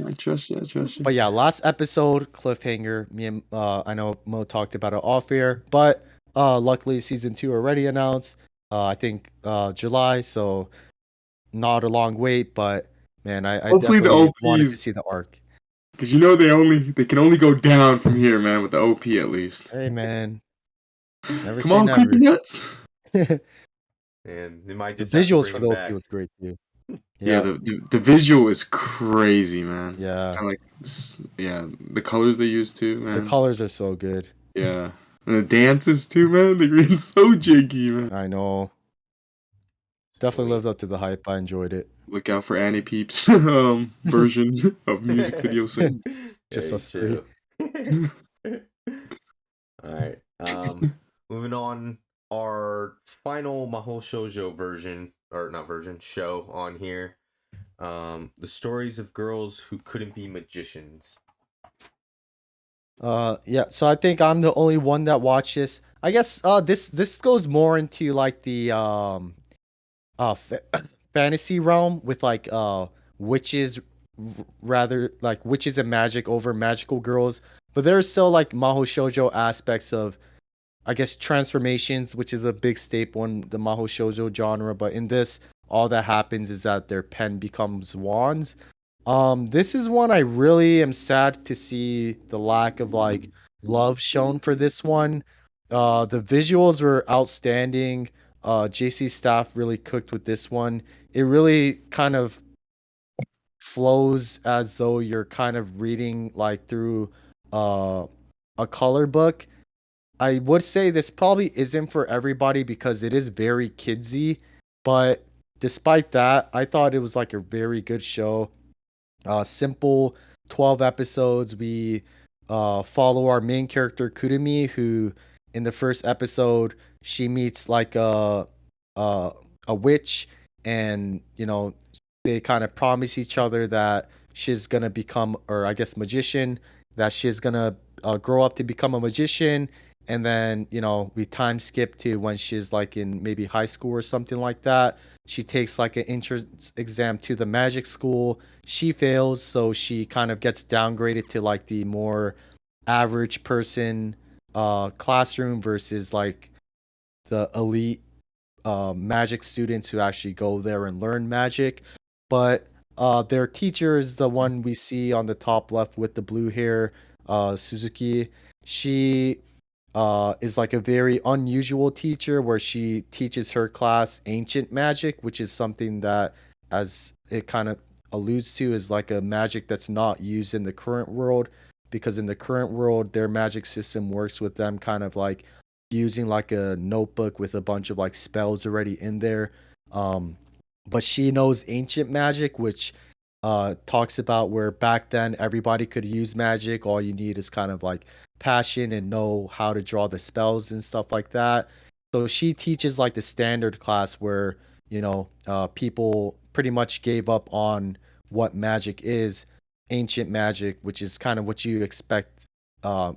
C: I trust you. I trust you.
B: But yeah, last episode cliffhanger. Me and I know Mo talked about it off air, but luckily season 2 already announced. I think July, so not a long wait. But man, I
C: Hopefully the
B: definitely wanted to
C: OPs,
B: see the arc.
C: because they can only go down from here, man. With the OP at least.
B: Hey man, never
C: Come
B: say
C: on, creepy
B: never.
C: nuts.
B: The
A: And they might just have to
B: visuals
A: bring
B: for
A: him
B: the OP
A: back.
B: was great too.
C: Yeah,
B: Yeah,
C: the visual is crazy, man.
B: yeah.
C: Kind of like yeah, the colors they use too,
B: The
C: man.
B: colors are so good.
C: Yeah, and the dances too, man. The green's so jiggy, man.
B: I know. Definitely
A: Sweet.
B: lived up to the hype. I enjoyed it.
C: Look out for AniPeeps version of music video sing.
B: Just
A: Hey,
B: us three.
A: chill. All right. Moving on. Our final Mahou Shoujo version, or not version, show on here. The stories of girls who couldn't be magicians.
B: Yeah, so I think I'm the only one that watched this. I guess this goes more into like the fantasy realm with like witches rather like witches and magic over magical girls, but there's still like Maho Shoujo aspects of, I guess, transformations, which is a big staple in the Maho Shoujo genre. But in this, all that happens is that their pen becomes wands. This is one I really am sad to see the lack of like love shown for this one. The visuals were outstanding. JC staff really cooked with this one. It really kind of flows as though you're kind of reading like through uh, a color book. I would say this probably isn't for everybody because it is very kidsy, but despite that, I thought it was like a very good show. Simple 12 episodes. We follow our main character Kurumi, who in the first episode she meets like a, a witch, and they kind of promise each other that she's gonna become, or I guess magician, that she's gonna grow up to become a magician. And then we time skip to when she's like in maybe high school or something like that. She takes like an entrance exam to the magic school. She fails, so she kind of gets downgraded to like the more average person classroom versus like the elite magic students who actually go there and learn magic. But their teacher is the one we see on the top left with the blue hair, Suzuki. She is like a very unusual teacher where she teaches her class ancient magic, which is something that, as it kind of alludes to, is like a magic that's not used in the current world. Because in the current world, their magic system works with them kind of like using like a notebook with a bunch of like spells already in there. Um, but she knows ancient magic, which talks about where back then everybody could use magic. All you need is kind of like passion and know how to draw the spells and stuff like that. So she teaches like the standard class where people pretty much gave up on what magic is, ancient magic, which is kind of what you expect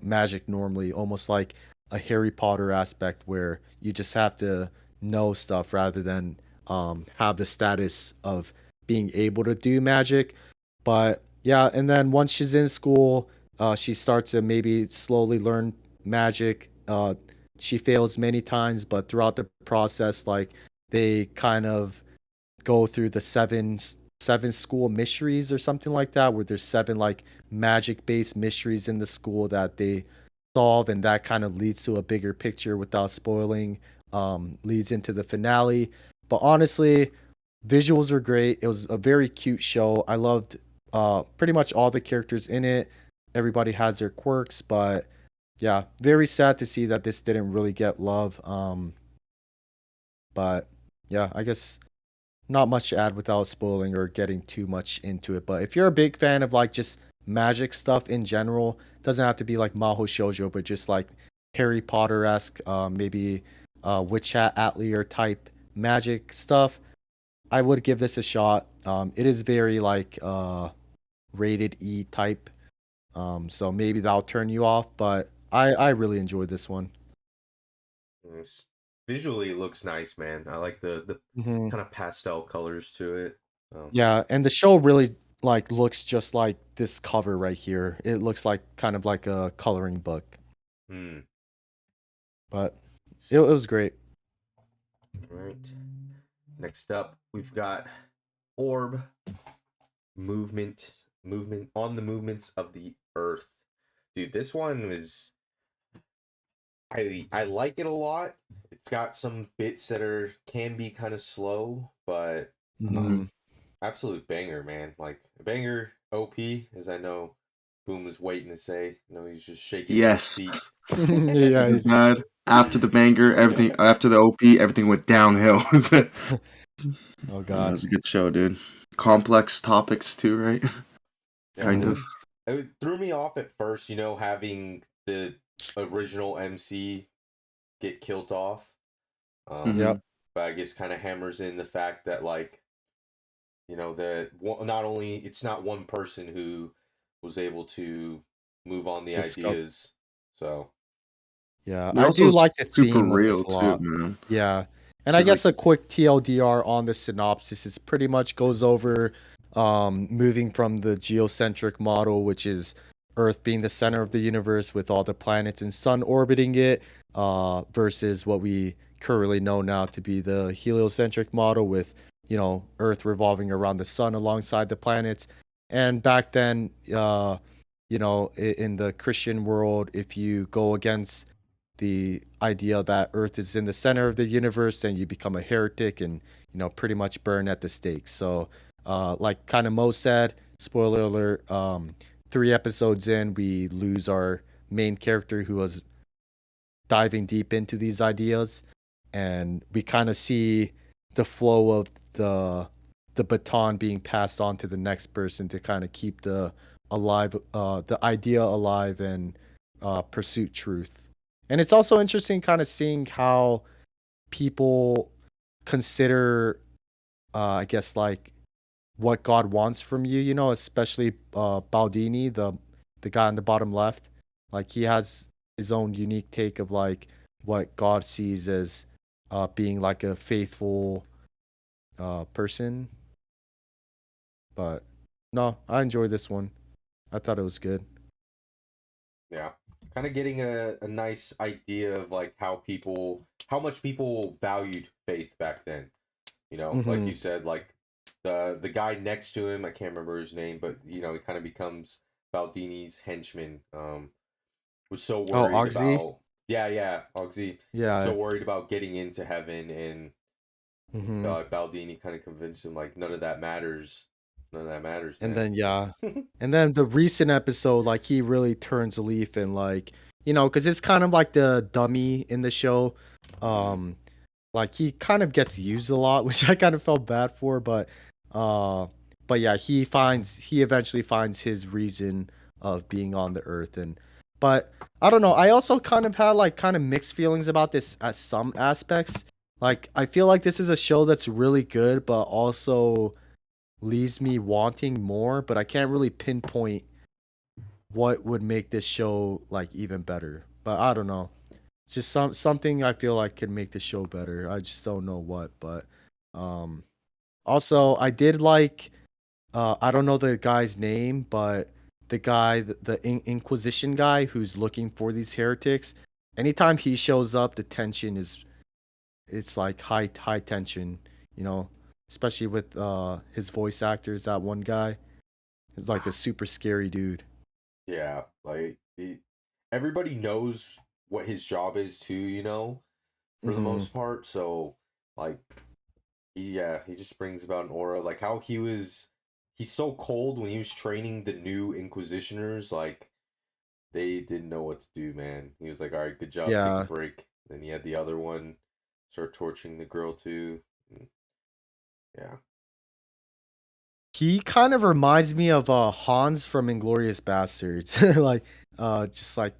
B: magic normally, almost like a Harry Potter aspect where you just have to know stuff rather than have the status of being able to do magic. But yeah, and then once she's in school, she starts to maybe slowly learn magic. She fails many times, but throughout the process, like they kind of go through the seven school mysteries or something like that, where there's seven like magic based mysteries in the school that they solve, and that kind of leads to a bigger picture without spoiling. Leads into the finale. But honestly, visuals are great. It was a very cute show. I loved pretty much all the characters in it. Everybody has their quirks, but yeah, very sad to see that this didn't really get love. But yeah, I guess not much to add without spoiling or getting too much into it. But if you're a big fan of like just magic stuff in general, doesn't have to be like Maho Shoujo, but just like Harry Potter esque, maybe Witch Hat Atelier type magic stuff, I would give this a shot. It is very like rated E type, so maybe that'll turn you off. But I really enjoyed this one.
A: Nice. Visually, it looks nice, man. I like the
B: Hmm.
A: kind of pastel colors to it.
B: Yeah, and the show really like looks just like this cover right here. It looks like kind of like a coloring book,
A: Hmm.
B: but it was great.
A: All right. Next up, we've got Orb movement on the movements of the Earth. Dude, this one was I like it a lot. It's got some bits that can be kind of slow, but
B: Hmm.
A: absolute banger, man. Like a banger OP, as I know Boom was waiting to say. He's just shaking in his
C: Yes.
A: seat.
B: Yeah,
C: The bad after the banger, everything after the OP, everything went downhill. That
B: oh god.
C: was a good show, dude. Complex topics too, right?
A: Yeah,
C: Kind
B: Mhm.
C: of.
A: it threw me off at first, having the original MC get killed off.
C: Hmm.
B: Yep.
A: But I guess kind of hammers in the fact that like that not only it's not one person who was able to move on the
B: Discover.
A: ideas. So
B: Yeah,
C: You're
B: I
C: also
B: do like the
C: super
B: theme of this
C: real
B: a
C: too,
B: lot.
C: man.
B: Yeah. And I
C: Cause like,
B: guess a quick TLDR on the synopsis is pretty much goes over moving from the geocentric model, which is Earth being the center of the universe with all the planets and sun orbiting it, versus what we currently know now to be the heliocentric model with, Earth revolving around the sun alongside the planets. And back then, in the Christian world, if you go against the idea that Earth is in the center of the universe, then you become a heretic and, pretty much burn at the stake. So, like kind of Mo said, spoiler alert, 3 episodes in, we lose our main character who was diving deep into these ideas, and we kind of see the flow of the baton being passed on to the next person to kind of keep the idea alive and pursue truth. And it's also interesting kind of seeing how people consider, I guess, like what God wants from you, especially Baldini, the guy on the bottom left. Like he has his own unique take of like what God sees as being like a faithful person. But no, I enjoyed this one. I thought it was good.
A: Yeah. Kind of getting a nice idea of like how much people valued faith back then. Like
B: Mm-hmm.
A: you said, like the guy next to him, I can't remember his name, but he kind of becomes Baldini's henchman. Was so
B: Oh,
A: worried
B: Oxy.
A: about, yeah, Oxy, so
B: Yeah.
A: worried about getting into heaven, and
B: Mm-hmm.
A: Baldini kind of convinced him like none of that matters,
B: And
A: man.
B: then yeah, and then the recent episode, like he really turns a leaf and like because it's kind of like the dummy in the show.
A: Mm-hmm.
B: Um, like he kind of gets used a lot, which I kind of felt bad for, uh, but yeah, he eventually finds his reason of being on the earth, and but I don't know. I also kind of had like kind of mixed feelings about this at some aspects. Like I feel like this is a show that's really good, but also leaves me wanting more, but I can't really pinpoint what would make this show like even better. But I don't know. It's just something I feel like could make the show better. I just don't know what, but um also I did like I don't know the guy's name, but the guy the Inquisition guy who's looking for these heretics. Anytime he shows up, the tension is it's like high tension, you know, especially with his voice actors. That one guy is like a super scary dude.
A: Yeah, like everybody knows what his job is too, for the
B: Hmm.
A: most part. So like he just brings about an aura. Like how he's so cold when he was training the new Inquisitioners. Like they didn't know what to do, man. He was like, "All right, good job, take a
B: Yeah,
A: break." Then he had the other one start torturing the girl too. Yeah.
B: he kind of reminds me of Hans from Inglorious Bastards, like just like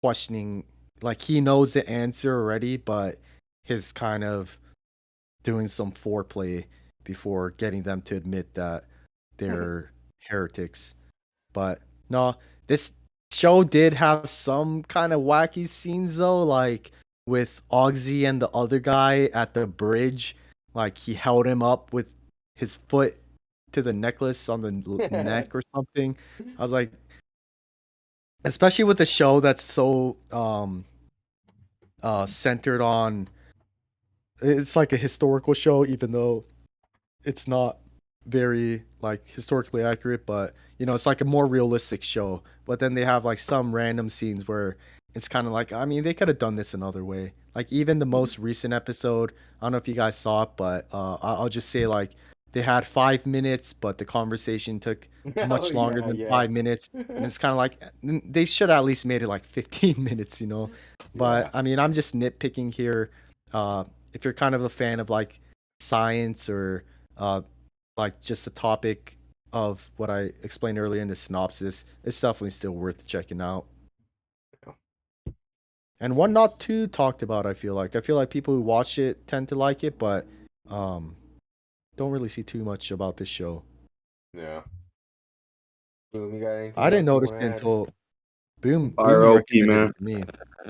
B: questioning, like he knows the answer already, but his kind of doing some foreplay before getting them to admit that they're heretics. But no, this show did have some kind of wacky scenes though, like with Ogsy and the other guy at the bridge. Like he held him up with his foot to the necklace on the neck or something. I was like, especially with the show that's so centered on it's like a historical show, even though it's not very like historically accurate, but it's like a more realistic show. But then they have like some random scenes where it's kind of like, I mean, they could have done this another way. Like even the most recent episode, I don't know if you guys saw it, but I'll just say like they had 5 minutes, but the conversation took
A: Oh
B: much longer
A: yeah,
B: than
A: yeah.
B: 5 minutes, and it's kind of like they should at least made it like 15 minutes. But
A: Yeah.
B: I mean, I'm just nitpicking here. If you're kind of a fan of like science or uh, like just the topic of what I explained earlier in the synopsis, it's definitely still worth checking out. And one not
A: It's
B: too talked about, I feel like. I feel like people who watch it tend to like it, but um don't really see too much about this show.
A: yeah. Boom, you got anything
B: I didn't
A: else you
B: notice
A: want to
B: it
A: add?
B: until Boomy
C: RLP,
B: recommended
C: man.
B: it to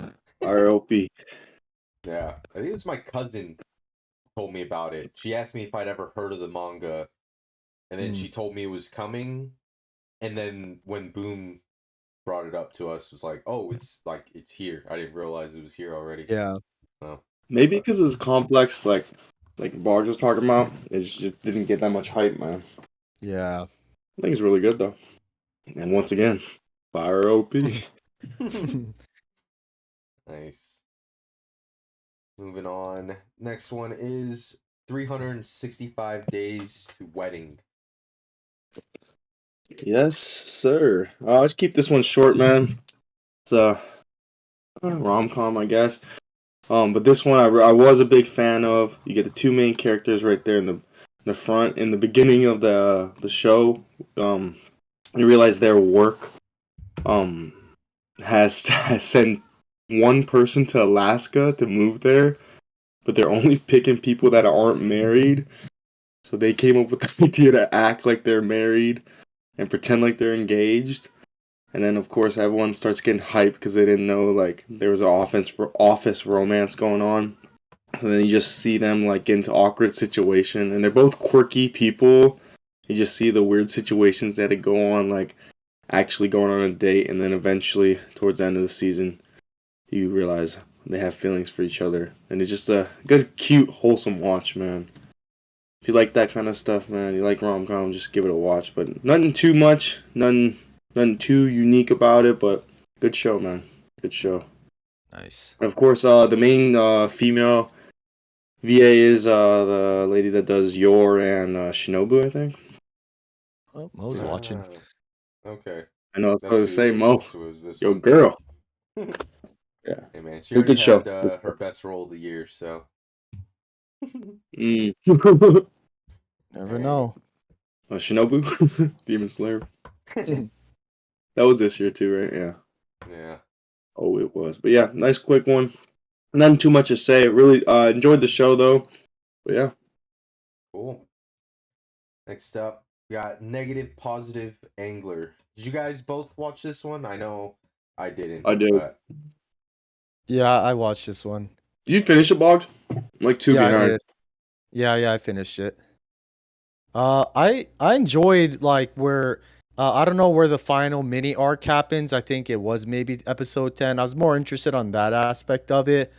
B: me.
C: RLP.
A: Yeah. I think it was my cousin told me about it. She asked me if I'd ever heard of the manga, and then she told me it was coming, and then when Boom brought it up to us, it was like, oh, it's here. I didn't realize it was here already.
B: Yeah.
A: Oh.
C: Maybe because it's complex, like Barge was talking about, it just didn't get that much hype, man.
B: Yeah.
C: I think it's really good though. And once again, fire OP.
A: Nice. Moving on. Next one is 365 Days to Wedding.
C: Yes, sir. Let's keep this one short, man. It's a rom-com, I guess. But this one I was a big fan of. You get the two main characters right there in the front. In the beginning of the show, you realize their work has sent one person to Alaska to move there, but they're only picking people that aren't married. So they came up with the idea to act like they're married and pretend like they're engaged. And then, of course, everyone starts getting hyped because they didn't know, like, there was an office romance going on. So then you just see them, like, get into awkward situation. And they're both quirky people. You just see the weird situations that go on, like, actually going on a date. And then eventually, towards the end of the season, you realize they have feelings for each other. And it's just a good, cute, wholesome watch, man. If you like that kind of stuff, man, you like rom-com, just give it a watch. But nothing too much, nothing too unique about it, but good show, man. Good show.
B: Nice.
C: And of course, the main female VA is the lady that does Yor and Shinobu, I think.
B: Oh, Mo's watching.
A: Okay.
C: I know I was
A: That's
C: supposed to say, Mo.
A: So it was this
C: Yo,
A: one.
C: girl. Yeah.
A: Hey, man. She
C: Good
A: already
C: show.
A: had her best role of the year, so.
B: Never know.
C: Shinobu? Demon Slayer. That was this year too, right? Yeah.
A: Yeah.
C: Oh, it was. But yeah, nice quick one. Nothing too much to say. Really enjoyed the show though. But yeah.
A: Cool. Next up, we got Negative Positive Angler. Did you guys both watch this one? I know I didn't.
C: I did.
A: But...
B: Yeah, I watched this one.
C: Did you finish it, Bogged? I'm like two
B: Yeah,
C: behind.
B: I did. Yeah, I finished it. I enjoyed like where I don't know where the final mini arc happens. I think it was maybe episode 10. I was more interested on that aspect of it.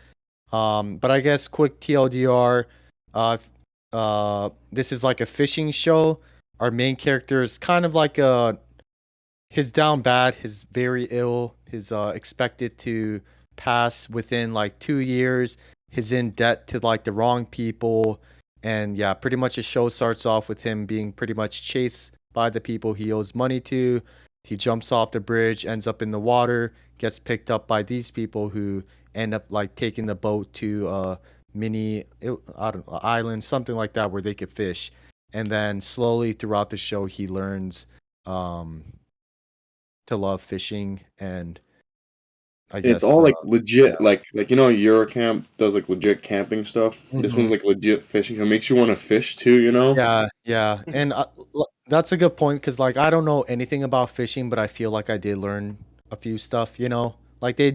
B: But I guess quick TLDR, this is like a fishing show. Our main character is kind of like he's down bad, he's very ill, he's expected to pass within like 2 years. He's in debt to like the wrong people. And yeah, pretty much the show starts off with him being pretty much chased by the people he owes money to. He jumps off the bridge, ends up in the water, gets picked up by these people who end up like taking the boat to I don't know, island, something like that, where they could fish. And then slowly throughout the show, he learns to love fishing, and I
C: It's
B: guess
C: all like legit,
B: yeah.
C: like Eurocamp does like legit camping stuff. This one's like legit fishing. It makes you want to fish too, you know?
B: Yeah, and that's a good point because like I don't know anything about fishing, but I feel like I did learn a few stuff. You know, like they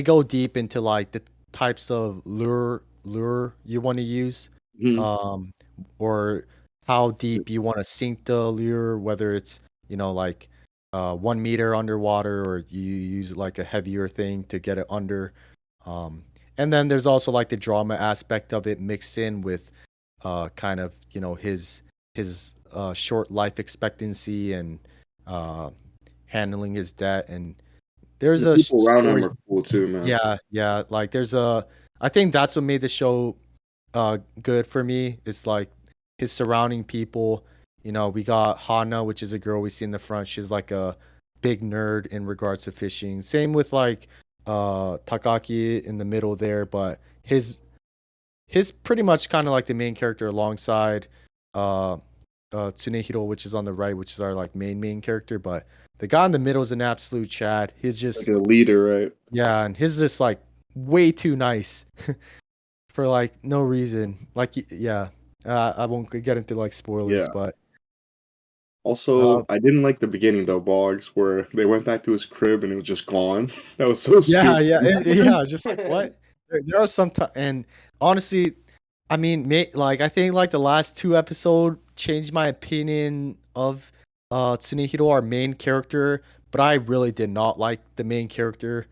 B: go deep into like the types of lure you want to use,
C: Mhm.
B: um, or how deep you want to sink the lure, whether it's like 1 meter underwater or you use like a heavier thing to get it under. Um, and then there's also like the drama aspect of it mixed in with kind of his short life expectancy and uh, handling his debt. And there's
C: The
B: a
C: people around him
B: story.
C: are cool too, man.
B: Yeah, like I think that's what made the show good for me. It's like his surrounding people. We got Hana, which is a girl we see in the front. She's like a big nerd in regards to fishing. Same with like Takaki in the middle there, but his pretty much kind of like the main character alongside uh Tsunehiro, which is on the right, which is our like main character. But the guy in the middle is an absolute Chad. He's
C: Like
B: just,
C: a leader, right?
B: yeah, and he's just like way too nice for like no reason. Like yeah, I won't get into like spoilers,
C: Yeah.
B: but
C: Also, I didn't like the beginning though, Boggs, where they went back to his crib and it was just gone. That was so
B: yeah,
C: stupid.
B: yeah, it's just like what? There are some and honestly, I mean, like I think like the last two episode changed my opinion of Tsunehiro, our main character, but I really did not like the main character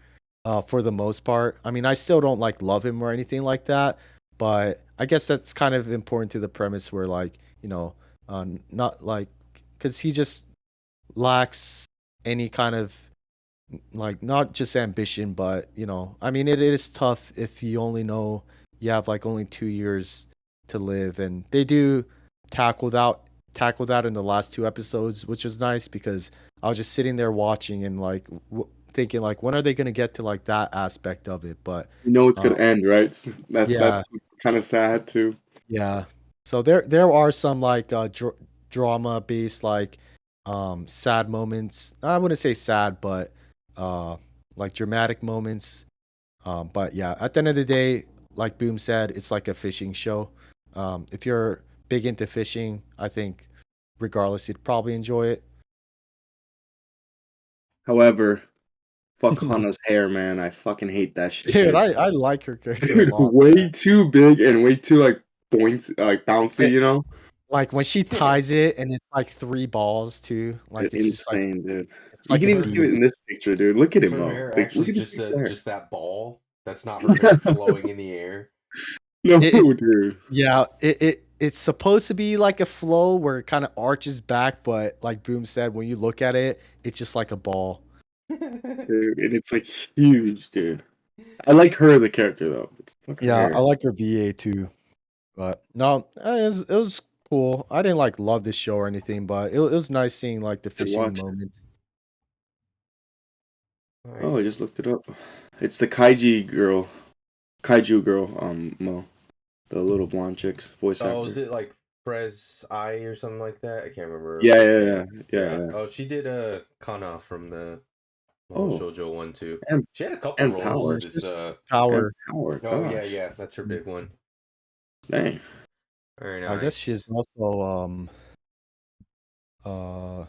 B: for the most part. I mean, I still don't like love him or anything like that, but I guess that's kind of important to the premise where like, not like cuz he just lacks any kind of like not just ambition, but I mean, it is tough if you only know you have like only 2 years to live, and they do tackle that tackle that in the last two episodes, which was nice because I was just sitting there watching and like thinking like when are they gonna get to like that aspect of it, but
C: You know it's
B: uh,
C: gonna end, right?
B: yeah,
C: That's kind of sad too.
B: yeah. So there are some like drama based like sad moments. I wouldn't say sad, but uh like dramatic moments. But yeah, at the end of the day, like Boom said, it's like a fishing show. If you're big into fishing, I think regardless you'd probably enjoy it.
C: However, fuck Hana's hair, man. I fucking hate that shit,
B: Dude,
C: dude.
B: I like her character a
C: Dude,
B: lot, man.
C: way too big and way too like bouncy,
B: It,
C: you know?
B: like when she ties it and it's like three balls too. Like it's just like
C: Insane, dude.
B: it's
C: You
B: like
C: can
B: a
C: even see it
B: bead.
C: in this picture, dude. Look at
A: Is
C: him
A: her
C: though.
A: hair
C: Like, look
A: actually
C: at this
A: just
C: big hair.
A: that ball? That's not her hair flowing in the air.
C: No,
B: It's
C: dude.
B: yeah, it's supposed to be like a flow where it kind of arches back, but like Boom said, when you look at it, it's just like a ball.
C: Dude, and it's like huge, dude. I like her the character though. It's fuck her
B: Yeah, I
C: hair.
B: like her VA too. But no, it was cool. I didn't like love this show or anything, but it was nice seeing like the
C: Should
B: fishing
C: watch it.
B: moments.
C: Oh, I
A: Nice.
C: just looked it up. It's the Kaiju girl, Mo. The little blonde chick's voice
A: Oh, is
C: actor.
A: it like Prez I or something like that? I can't remember
C: Yeah,
A: her
C: yeah,
A: name.
C: yeah, yeah,
A: Yeah.
C: yeah.
A: Oh, she did Kana from the
C: Oh,
A: Shoujo one too.
C: and
A: She had a couple
C: and
A: roles
C: power.
A: this
B: Just
C: And
B: power.
C: power.
A: Oh yeah,
C: Gosh.
A: yeah, that's her big one.
C: Dang.
A: Very
B: I guess she's
A: nice.
B: also uh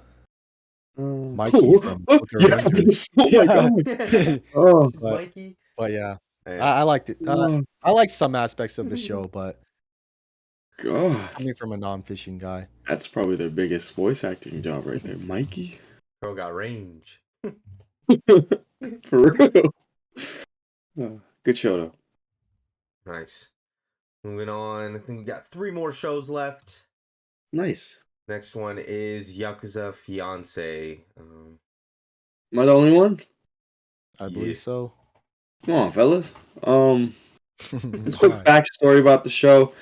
B: Mikey
C: Oh,
B: from
C: oh,
B: Tokyo
C: yeah.
B: Revengers.
C: Oh my
B: Yeah.
C: god. Oh,
A: She's
B: but
A: Mikey.
B: but yeah.
A: Yeah.
B: I liked it.
C: oh
B: I like some aspects of the show, but
C: god.
B: coming from a non-fishing guy.
C: That's probably their biggest voice acting job right there. Mikey?
A: Girl got range.
C: For real. Good show though.
A: Nice. Moving on. I think we got 3 more shows left.
C: Nice.
A: Next one is Yakuza Fiancé.
C: Am I the only one?
B: I
A: Yeah.
B: believe so.
C: Come on, fellas. Just quick
B: Why?
C: backstory about the show.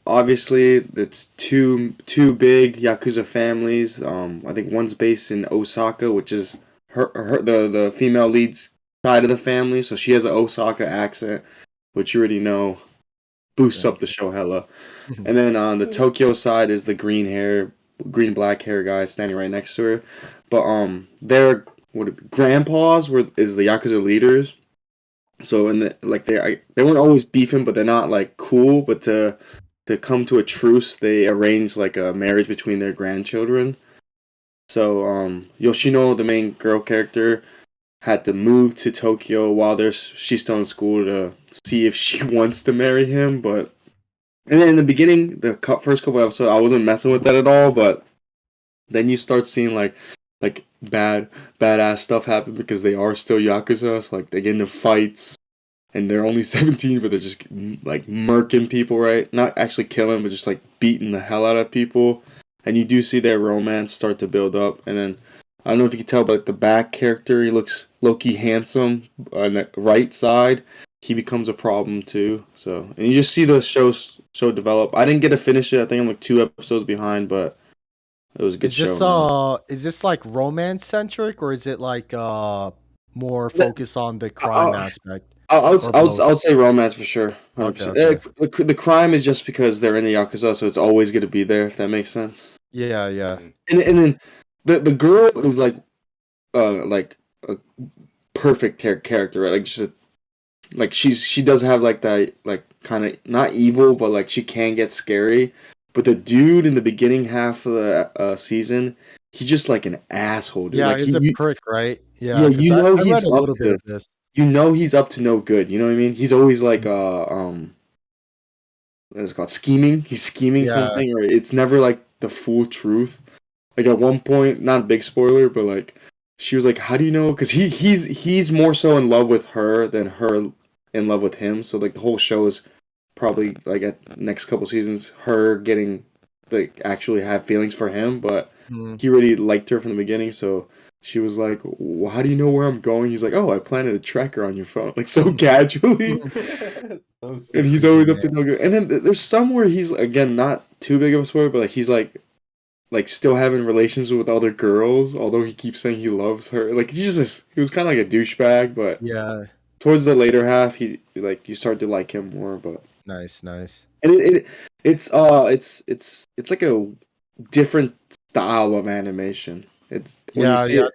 C: Obviously, it's two big Yakuza families. I think one's based in Osaka, which is the female lead's side of the family, so she has an Osaka accent, which you already know boosts
B: Yeah.
C: up the show hella. And then on the Tokyo side is the green black hair guy standing right next to her. But their grandpas is the Yakuza leaders. So in the like they weren't always beefing, but they're not like cool. But to come to a truce, they arranged like a marriage between their grandchildren. So Yoshino, the main girl character, had to move to Tokyo while she's still in school to see if she wants to marry him. But and then in the beginning, the first couple episodes, I wasn't messing with that at all. But then you start seeing like badass stuff happen because they are still Yakuza. So, like they get into fights and they're only 17, but they're just like murking people, right? Not actually killing, but just like beating the hell out of people. And you do see their romance start to build up. And then I don't know if you can tell, but the back character, he looks low-key handsome on the right side. He becomes a problem too. So, and you just see the show develop. I didn't get to finish it. I think I'm like 2 episodes behind, but it was a good show, man.
B: Is this like romance centric or is it like more
C: I,
B: focused on the crime aspect or both?
C: I would say romance for sure,
B: Okay,
C: 100%.
B: okay.
C: The crime is just because they're in the Yakuza, so it's always going to be there, if that makes sense.
B: Yeah, yeah.
C: And then the girl is like a perfect character, right? Like just like she does have like that like kind of not evil, but like she can get scary. But the dude in the beginning half of the season, he's just like an asshole, dude.
B: Yeah,
C: Like
B: he's a prick, right? Yeah,
C: yeah,
B: because I read a little bit of this.
C: he's up to no good. You know what I mean? He's always like what is it called, scheming. He's scheming
B: Yeah.
C: something, or it's never like the full truth. Like at one point, not big spoiler, but like she was like, "How do you know?" Because he's more so in love with her than her in love with him. So like the whole show is probably like at next couple seasons, her getting like actually have feelings for him, but
B: Mm.
C: he already liked her from the beginning. So she was like, well, "How do you know where I'm going?" He's like, "Oh, I planted a tracker on your phone," like so casually.
A: So
C: And he's
A: stupid.
C: always up to no good. And then there's somewhere he's again not too big of a spoiler, but like he's like still having relations with other girls, although he keeps saying he loves her. Like he was kind of like a douchebag, but
B: Yeah.
C: towards the later half, he like you start to like him more. But
B: Nice. Nice.
C: and it's like a different style of animation. It's when you
B: Yeah.
C: see
B: Yeah.
C: it,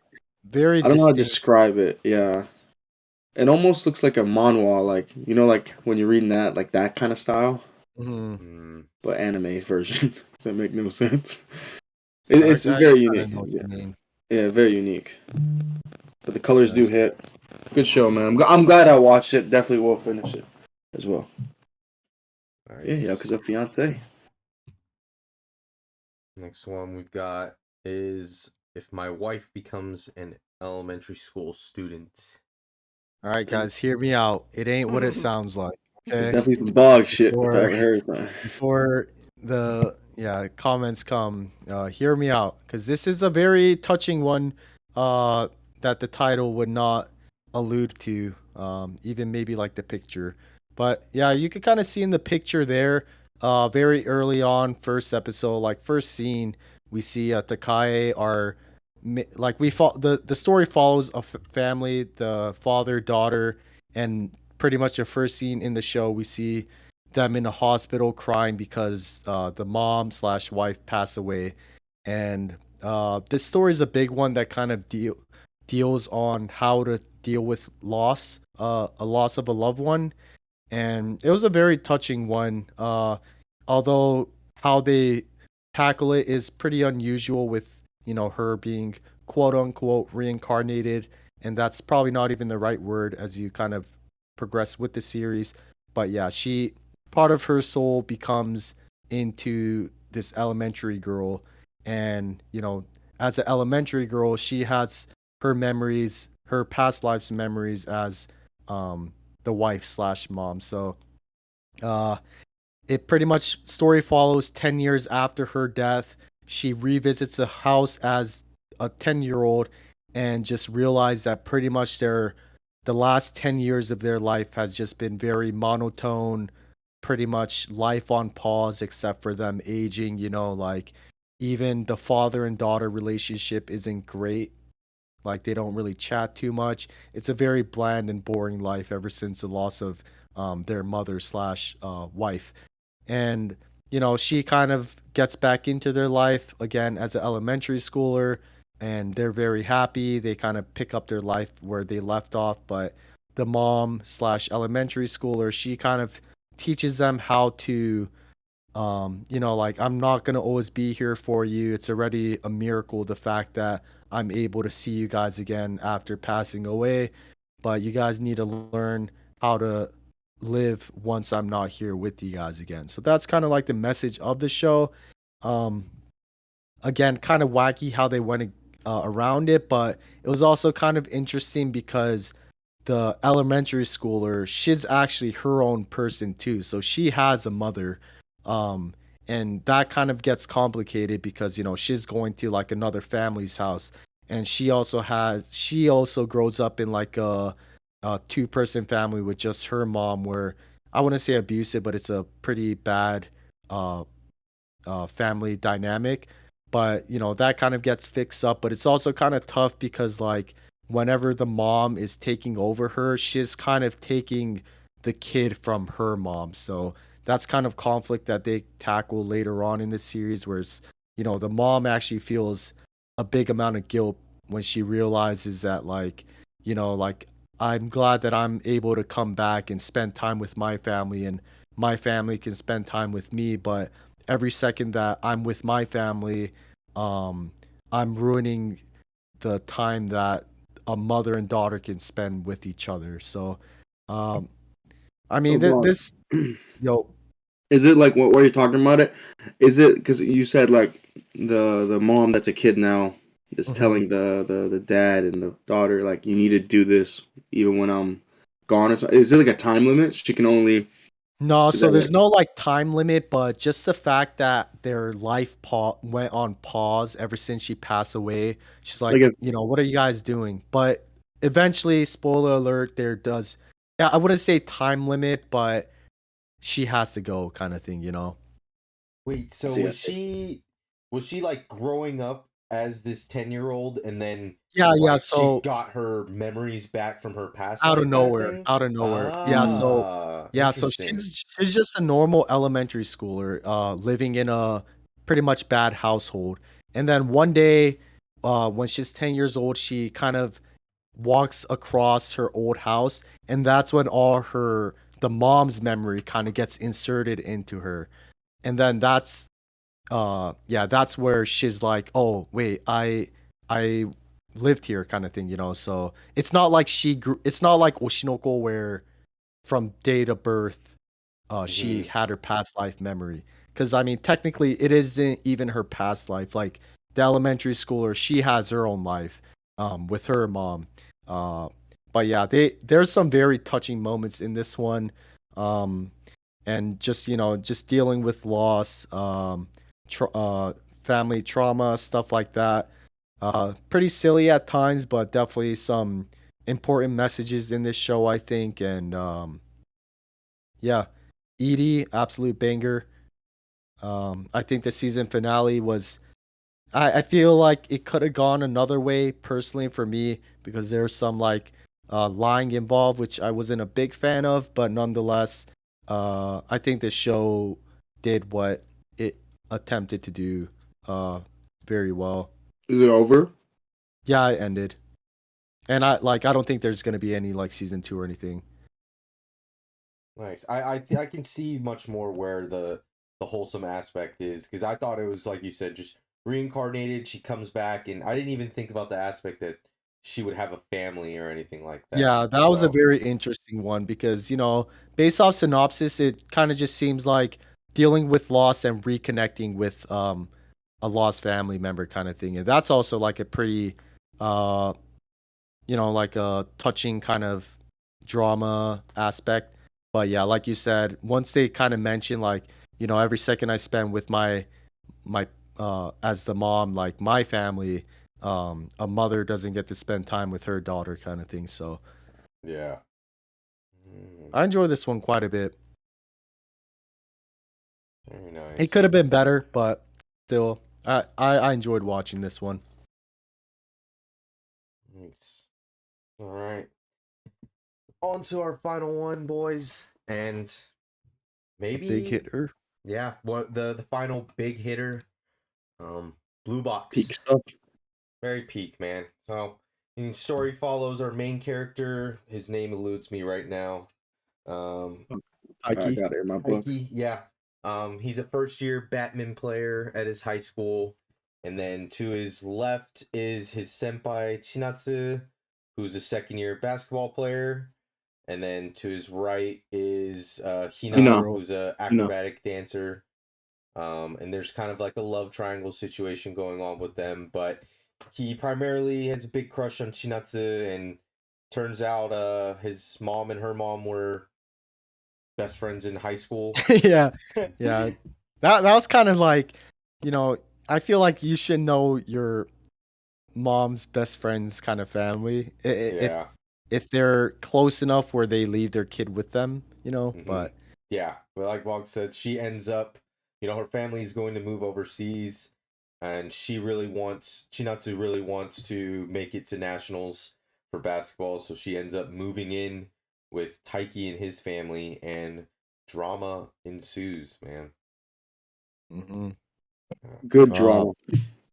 B: Very
C: I don't know how to
B: distinct.
C: describe it. Yeah, it almost looks like a manhwa, like like when you're reading that, like that kind of style,
B: Mm-hmm.
C: but anime version. Does that make no sense?
B: I
C: It's very
B: kind of
C: unique.
B: know what
C: Yeah,
B: you mean.
C: yeah, very unique. But the colors do
B: Nice.
C: hit. Good show, man. I'm glad I watched it. Definitely will finish it as well.
A: All
C: Yeah,
A: right.
C: Yakuza Fiance.
A: Next one we've got is if my wife becomes an elementary school student.
B: All right, guys, hear me out. It ain't what it sounds like.
C: There's
B: Okay.
C: definitely some bog shit if I
B: Before
C: ever heard that.
B: before the comments come, hear me out because this is a very touching one. That the title would not allude to. Even maybe like the picture, but yeah, you could kind of see in the picture there. Very early on, first episode, like first scene, we see Takae are like the story follows a family, the father, daughter, and pretty much the first scene in the show we see them in a hospital crying because the mom slash wife passed away, and this story is a big one that kind of deals on how to deal with loss, a loss of a loved one, and it was a very touching one. Although how they tackle it is pretty unusual with her being quote unquote reincarnated, and that's probably not even the right word as you kind of progress with the series. But yeah, she part of her soul becomes into this elementary girl, and as an elementary girl, she has her memories, her past life's memories as um the wife slash mom. So uh it pretty much story follows 10 years after her death. She revisits the house as a 10-year-old and just realized that pretty much the last 10 years of their life has just been very monotone, pretty much life on pause except for them aging, like even the father and daughter relationship isn't great. Like they don't really chat too much. It's a very bland and boring life ever since the loss of their mother slash wife. And she kind of gets back into their life again as an elementary schooler, and they're very happy. They kind of pick up their life where they left off, but the mom slash elementary schooler, she kind of teaches them how to like, I'm not going to always be here for you. It's already a miracle the fact that I'm able to see you guys again after passing away, but you guys need to learn how to live once I'm not here with you guys again. So that's kind of like the message of the show. Um Again, kind of wacky how they went around it, but it was also kind of interesting because the elementary schooler, she's actually her own person too. So she has a mother. Um, and that kind of gets complicated because, she's going to like another family's house. And she also grows up in like a two-person family with just her mom, where I wouldn't say abusive, but it's a pretty bad uh, family dynamic. But that kind of gets fixed up. But it's also kind of tough because like whenever the mom is taking over her, she's kind of taking the kid from her mom. So that's kind of conflict that they tackle later on in the series, whereas the mom actually feels a big amount of guilt when she realizes that like I'm glad that I'm able to come back and spend time with my family, and my family can spend time with me, but every second that I'm with my family, um, I'm ruining the time that a mother and daughter can spend with each other. So, um, I
C: So,
B: mean,
C: bro,
B: this, yo,
C: Is it like what you're talking about? It is it because you said like the mom that's a kid now is
B: Mhm.
C: telling the dad and the daughter like you need to do this even when I'm gone or something. Is it like a time limit? She can only
B: No,
C: is
B: so
C: that
B: there's
C: like
B: no like time limit, but just the fact that their life went on pause ever since she passed away. She's like,
C: if
B: what are you guys doing? But eventually, spoiler alert, there does, yeah, I wouldn't say time limit, but she has to go kind of thing.
A: Wait, so
C: see
A: was she like growing up as this 10-year-old and then
B: Yeah,
A: like she
B: so
A: got her memories back from her past
B: out of
A: life kind of
B: nowhere,
A: thing?
B: out of nowhere. Yeah,
C: Mm.
B: so
A: Interesting.
B: she's just a normal elementary schooler, living in a pretty much bad household. And then one day, when she's 10 years old, she kind of walks across her old house, and that's when the mom's memory kind of gets inserted into her. And then that's where she's like, oh wait, I lived here kind of thing. So it's not like it's not like Oshinoko where from date of birth she
A: Hmm.
B: had her past life memory, because I mean technically it isn't even her past life. Like the elementary schooler, she has her own life with her mom. uh but yeah, there's some very touching moments in this one. um and just dealing with loss, family trauma, stuff like that. Pretty silly at times, but definitely some important messages in this show, I think. And yeah, Edie, absolute banger. I think the season finale was. I feel like it could have gone another way personally for me, because there's some like lying involved, which I wasn't a big fan of, but nonetheless, I think the show did what it attempted to do uh, very well.
C: is it over?
B: Yeah, it ended, and I don't think there's gonna be any like season 2 or anything.
A: Nice. I can see much more where the wholesome aspect is because I thought it was like you said, just reincarnated. She comes back, and I didn't even think about the aspect that she would have a family or anything like that.
B: Yeah, that was a
A: So
B: very interesting one because, based off synopsis, it kind of just seems like dealing with loss and reconnecting with a lost family member kind of thing. And that's also like a pretty uh like a touching kind of drama aspect. But yeah, like you said, once they kind of mention like, every second I spend with my as the mom, like my family, a mother doesn't get to spend time with her daughter kind of thing. So
A: yeah. Mm,
B: I enjoy this one quite a bit.
A: very
B: It
A: nice.
B: could have been better, but still, I enjoyed watching this one.
A: Nice. All right. On to our final one, boys, and
B: A big
A: maybe
B: hitter.
A: yeah, what the final big hitter, um, Blue
C: Peak
A: Box.
C: stuff.
A: Very peak, man. So, the story follows our main character. His name eludes me right now. Um,
C: I
B: Pikey.
C: got it in my book.
A: Mikey, yeah. He's a first year Batman player at his high school. And then to his left is his senpai Chinatsu, who's a second year basketball player. And then to his right is
C: You
A: Hina,
C: know,
B: Zero.
A: who's a
C: you know.
A: acrobatic dancer. And there's kind of like a love triangle situation going on with them, but he primarily has a big crush on Chinatsu, and turns out his mom and her mom were best friends in high school.
B: Yeah, yeah. That was kind of like, you know, I feel like you should know your mom's best friend's kind of family,
A: Yeah.
B: if they're close enough where they leave their kid with them,
A: Hmm.
B: But
A: Yeah. But like Vog said, she ends up, her family is going to move overseas, and Chinatsu really wants to make it to nationals for basketball, so she ends up moving in with Taiki and his family, and drama ensues, man.
B: hmm
C: Good
B: uh,
C: drama.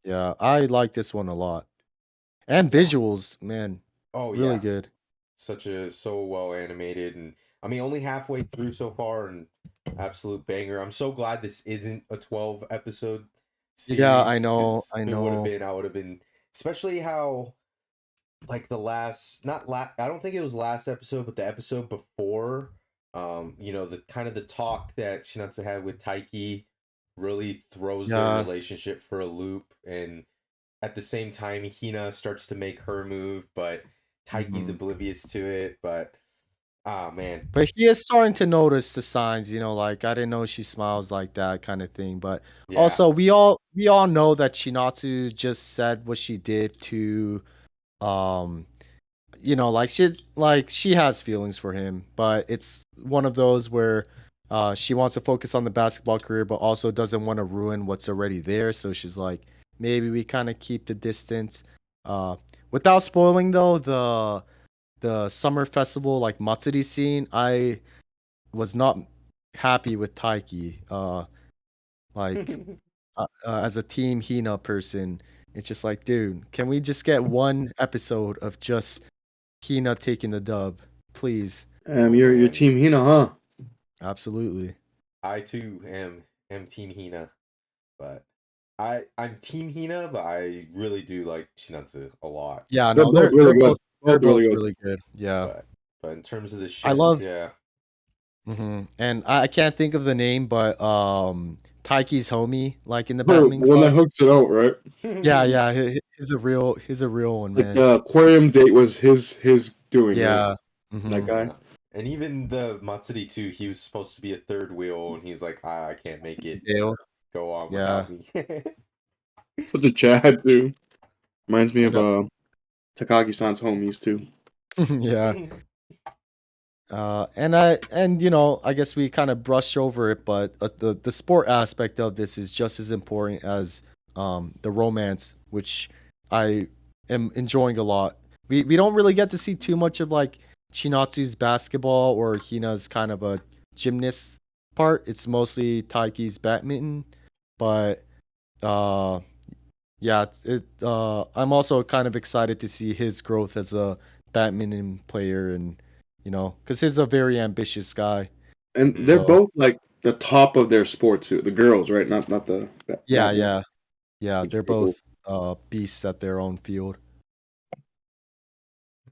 B: yeah, I like this one a lot. And
A: Yeah.
B: visuals, man,
A: Oh
B: really
A: yeah.
B: good.
A: So well animated, and I mean only halfway through so far, and absolute banger. I'm so glad this isn't a 12 episode
B: Yeah, I
A: series,
B: know,
A: because
B: I
A: if it would have
B: know.
A: been, I would have been, especially how like the last, not I don't think it was last episode, but the episode before The kind of the talk that Shinatsu had with Taiki really throws their
B: Yeah.
A: relationship for a loop, and at the same time Hina starts to make her move, but Taiki's oblivious to it. But man.
B: But he is starting to notice the signs, like I didn't know she smiles like that kind of thing. But
A: Yeah.
B: also we all know that Chinatsu just said what she did to um she has feelings for him, but it's one of those where she wants to focus on the basketball career but also doesn't want to ruin what's already there. So she's like, maybe we kind of keep the distance. Without spoiling though, the summer festival like Matsuri scene, I was not happy with Taiki. Like as a Team Hina person, it's just like, dude, can we just get one episode of just Hina taking the dub, please?
C: Your Team Hina, huh?
B: Absolutely.
A: I too am Team Hina, but I'm Team Hina, but I really do like Shinatsu a lot.
B: Yeah,
C: They're
B: no,
C: both
B: they're
C: really
B: they're
C: good.
B: both they're
C: Both really
B: both
C: good.
B: really good. Yeah,
A: But in terms of the
B: I
A: ships,
B: love.
A: yeah.
B: And I can't think of the name, but Taiki's homie, like in the
C: The
B: Batman
C: one that
B: car.
C: hooks it out, right?
B: Yeah, he's a real one,
C: Like
B: man.
C: the aquarium date was his doing, right?
B: Yeah.
C: That guy.
A: Yeah. And even the Matsuri too, he was supposed to be a third wheel, and he's like, I can't make it.
B: Dale.
A: Go on
B: Yeah.
A: without me.
C: Such a Chad too. Reminds me
B: And
C: of Takagi-san's homies too.
B: yeah. I guess we kind of brush over it, but the sport aspect of this is just as important as the romance, which I am enjoying a lot. We don't really get to see too much of like Chinatsu's basketball or Hina's kind of a gymnast part. It's mostly Taiki's badminton, but uh yeah, I'm also kind of excited to see his growth as a badminton player, and because he's a very ambitious guy.
C: And they're
B: So
C: both like the top of their sport too. The girls, right? Not the
B: yeah,
C: badminton.
B: yeah,
C: Which is
B: they're
C: pretty cool.
B: both beasts at their own field.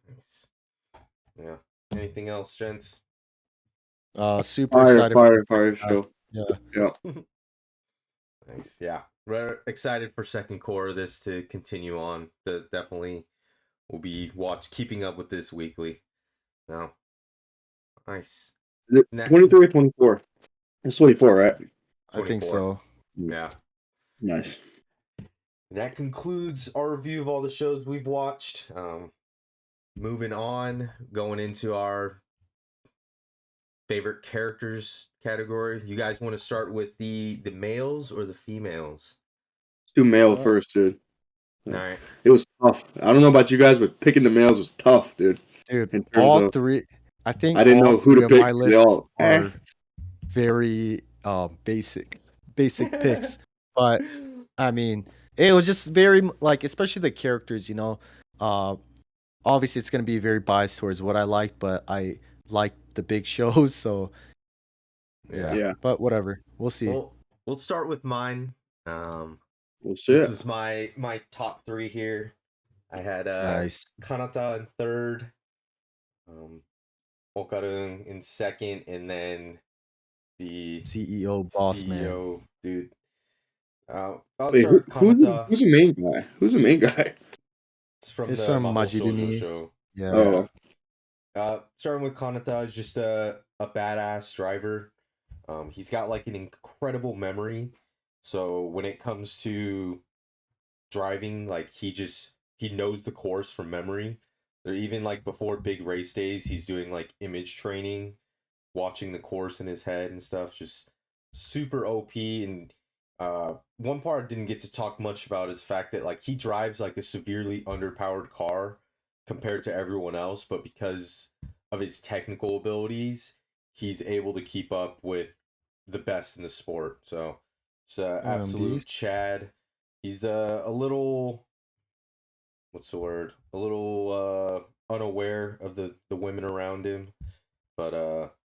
A: Nice. Yeah. Anything else, gents?
B: Super excited for the
C: Fire
B: second half.
C: show.
B: Yeah,
C: Yeah.
A: Nice. Yeah. We're excited for second core of this to continue on. Definitely will be keeping up with this weekly. Now, nice.
C: Is it 23 or 24? It's 24, right?
A: 24.
B: I think so.
A: Yeah.
C: Nice.
A: That concludes our review of all the shows we've watched. Moving on, going into our favorite characters category. You guys want to start with the males or the females?
C: Let's do male first, dude.
A: All right.
C: It was tough. I don't know about you guys, but picking the males was tough, dude.
B: Dude,
C: In terms
B: all
C: of,
B: three. I think
C: I didn't
B: all
C: know who
B: three
C: to
B: of
C: pick.
B: my
C: They
B: lists
C: all
B: are very basic picks, but I mean, it was just very like, especially the characters. Obviously it's gonna be very biased towards what I like, but I like the big shows, so yeah. But whatever, we'll see.
A: Well, we'll start with mine.
C: We'll see.
A: This was my top three here. I had
B: Nice.
A: Kanata in third, Okarun in second, and then the
B: CEO boss
A: CEO,
B: man.
A: dude. I'll
C: Wait,
A: start with Kanata.
C: who's the main guy? Who's the main guy?
A: It's from
B: It's
A: the
B: from
A: Mahou Shoujo
B: Magilumiere.
A: show.
B: Yeah.
C: Oh,
A: Starting with Kanata is just a badass driver. He's got like an incredible memory. So when it comes to driving, like he knows the course from memory. Or even like before big race days, he's doing like image training, watching the course in his head and stuff. Just super OP. And one part I didn't get to talk much about is the fact that like he drives like a severely underpowered car compared to everyone else, but because of his technical abilities, he's able to keep up with the best in the sport. So it's absolute
B: Beast.
A: Chad. He's a little, what's the word? A little unaware of the women around him, but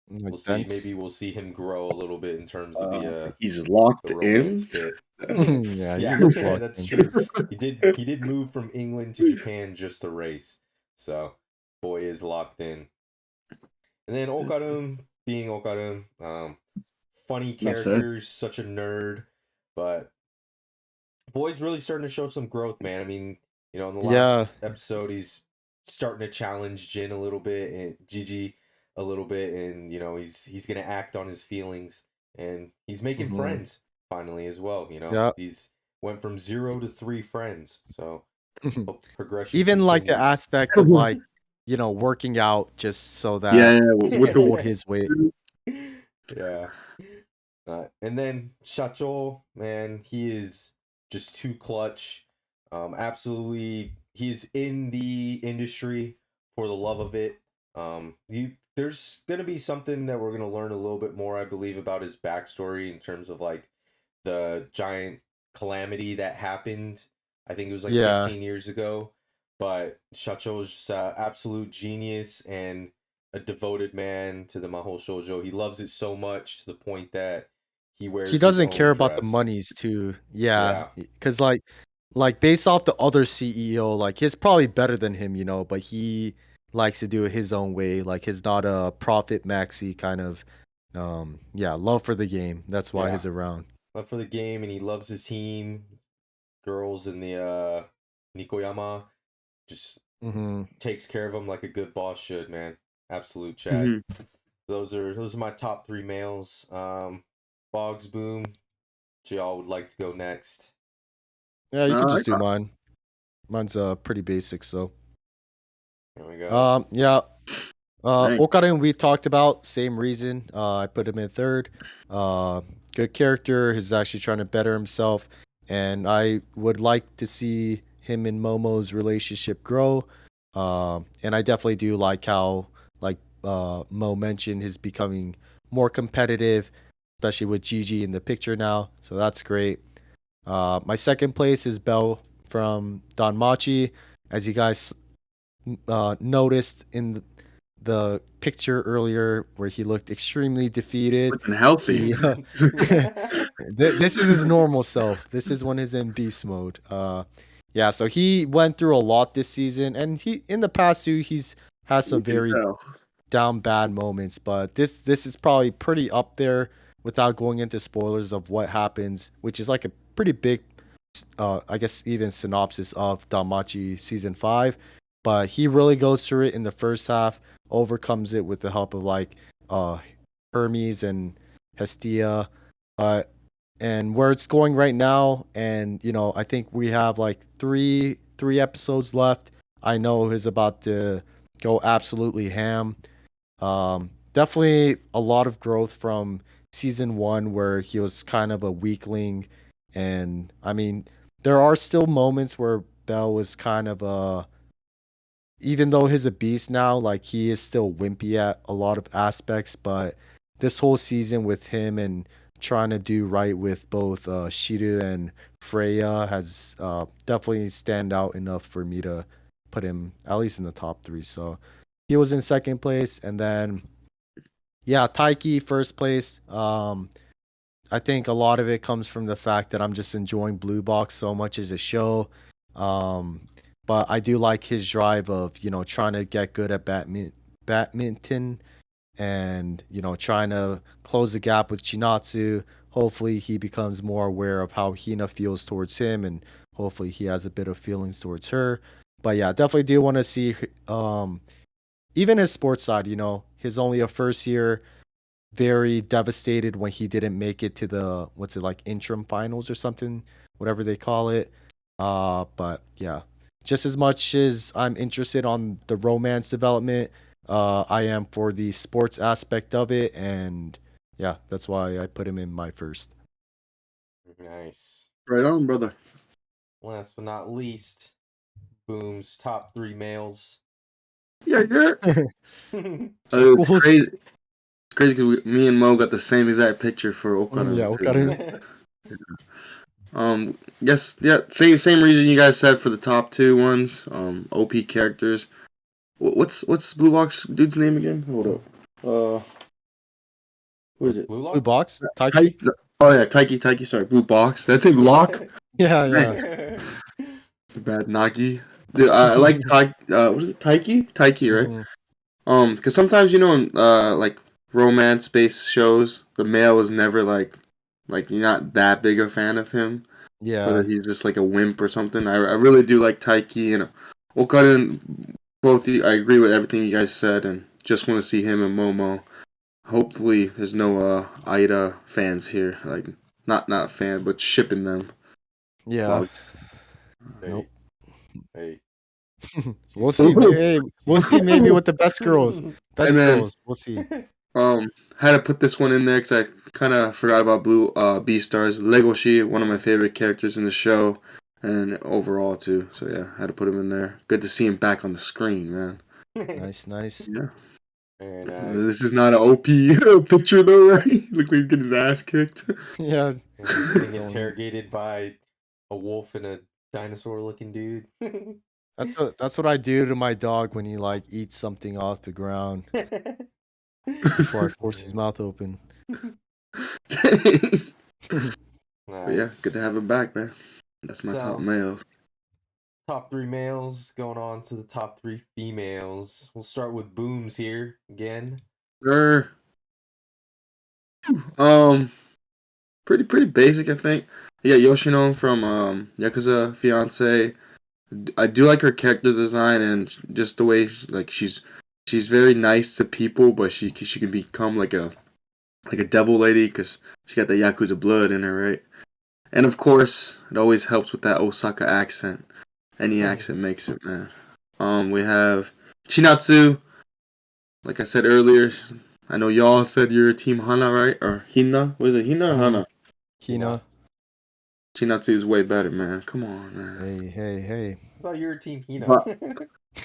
A: we'll see. Maybe we'll see him grow a little bit in terms of
C: he's locked
A: the romance
C: in.
A: bit.
B: Yeah,
A: Yeah,
B: he looks locked
A: that's
B: in.
A: true. He did move from England to Japan just to race. So boy is locked in. And then Okarun, being Okarin. Funny
C: That's it.
A: characters, such a nerd, but boy's really starting to show some growth, man. I mean, in the
B: Yeah,
A: last episode, he's starting to challenge Jin a little bit and Gigi a little bit, and he's gonna act on his feelings, and he's making
B: mhm,
A: friends finally as well.
B: yeah.
A: He's went from 0 to 3 friends, so hope progression
B: Even like the
A: continues.
B: aspect of like, working out just so
C: Yeah,
B: that
C: yeah,
B: he
C: with
B: can
C: the
B: hold his weight.
A: Yeah. And then Shacho, man, he is just too clutch. Absolutely, he's in the industry for the love of it. There's gonna be something that we're gonna learn a little bit more, I believe, about his backstory in terms of like the giant calamity that happened. I think it was like
B: Yeah.
A: 15 years ago. But Shacho's just absolute genius and a devoted man to the Mahou Shoujo. He loves it so much to the point that he
B: He
A: wears his
B: doesn't care
A: own
B: about the
A: dress.
B: monies too. Yeah,
A: Yeah,
B: because like based off the other CEO, like he's probably better than him, but he likes to do it his own way. Like he's not a profit maxi kind of yeah, love for the game. That's why
A: yeah.
B: he's around.
A: Love for the game, and he loves his team. Girls in the Nikoyama just
B: Hmm.
A: takes care of him like a good boss should, man. Absolute Chad.
C: Mhm.
A: Those are my top three males. Boggs, Boom. So y'all would like to go next?
B: Yeah, you could
C: I
B: just do mine. Mine's pretty basic, so.
A: Here we go.
B: Yeah.
C: dang.
B: Okarin we talked about, same reason. I put him in third. Uh, Good character. He's actually trying to better himself, and I would like to see him and Momo's relationship grow. And I definitely do like how, like Mo mentioned, he's becoming more competitive, especially with Gigi in the picture now. So that's great. My second place is Bell from Danmachi. As you guys noticed in the picture earlier where he looked extremely defeated.
C: Looking healthy.
B: He this is his normal self. This is when he's in beast mode. Yeah, so he went through a lot this season, and he in the past too he's had
C: You
B: some
C: can
B: very
C: tell.
B: down bad moments, but this is probably pretty up there without going into spoilers of what happens, which is like a pretty big I guess even synopsis of Danmachi season 5, but he really goes through it in the first half, overcomes it with the help of like uh Hermes and Hestia, uh and where it's going right now, and I think we have like three episodes left. I know he's about to go absolutely ham. Definitely a lot of growth from season 1 where he was kind of a weakling, and I mean there are still moments where Bell was kind of a, even though he's a beast now, like he is still wimpy at a lot of aspects, but this whole season with him and trying to do right with both Shiru and Freya has definitely stand out enough for me to put him at least in the top 3. So he was in second place, and then yeah, Taiki first place. I think a lot of it comes from the fact that I'm just enjoying Blue Box so much as a show. Um, but I do like his drive of, trying to get good at badminton and, trying to close the gap with Chinatsu. Hopefully he becomes more aware of how Hina feels towards him, and hopefully he has a bit of feelings towards her. But yeah, definitely do want to see even his sports side, his only a first year, very devastated when he didn't make it to the, what's it, like interim finals or something, whatever they call it. But yeah, just as much as I'm interested on the romance development, I am for the sports aspect of it, and yeah, that's why I put him in my first.
A: Nice.
C: Right on, brother.
A: Last but not least, Boom's top three males.
C: Yeah, yeah.
B: So
C: It's
B: cool.
C: crazy. It's crazy because me and Mo got the same exact picture for
B: Yeah,
C: Okaran too,
B: Okarin.
C: man. Yes, yeah, same reason you guys said for the top two ones. OP characters. What's Blue Box dude's name again? Hold up. What is it?
A: Blue
B: Blue
A: Lock?
B: box,
C: Taiki?
B: Taiki.
C: Oh yeah, Taiki. Sorry, Blue Box. That's it. Lock.
B: Yeah,
C: Dang,
B: yeah.
C: it's a bad Nagi. Dude, I like Taiki. What is it? Taiki, right?
B: Hmm.
C: Because sometimes like romance-based shows, the male is never like you're not that big a fan of him.
B: Yeah.
C: Whether he's just like a wimp or something. I really do like Taiki and Okada. And both I agree with everything you guys said, and just want to see him and Momo. Hopefully, there's no Ida fans here, like not fan, but shipping them.
B: Yeah.
A: Hey,
B: Nope.
A: hey.
B: We'll see. Hey, we'll see. Maybe with the best girls. Best
C: then-
B: girls. We'll see.
C: Had to put this one in there because I kind of forgot about Beastars. Legoshi, one of my favorite characters in the show, and overall too. So yeah, had to put him in there. Good to see him back on the screen, man.
B: Nice.
C: Yeah.
A: Very nice.
C: This is not an OP picture though, right? Looks like he's getting his ass kicked.
B: Yeah.
A: Being interrogated by a wolf and a dinosaur-looking dude.
B: That's what I do to my dog when he like eats something off the ground before I force his mouth open.
C: Nice.
A: Nice.
C: Yeah, good to have him back, man. That's my top males.
A: Top 3 males going on to the top 3 females. We'll start with Booms here again.
C: Sure. Pretty basic, I think. Yeah, Yoshino from Yakuza fiancé. I do like her character design and just the way she's very nice to people, but she can become like a devil lady because she got the Yakuza blood in her, right? And of course, it always helps with that Osaka accent. Any accent makes it, man. We have Chinatsu. Like I said earlier, I know y'all said you're Team Hana, right? Or Hina? What is it, Hina or Hana?
B: Hina.
C: Chinatsu is way better, man. Come on, man.
B: Hey.
A: I thought you were Team Hina.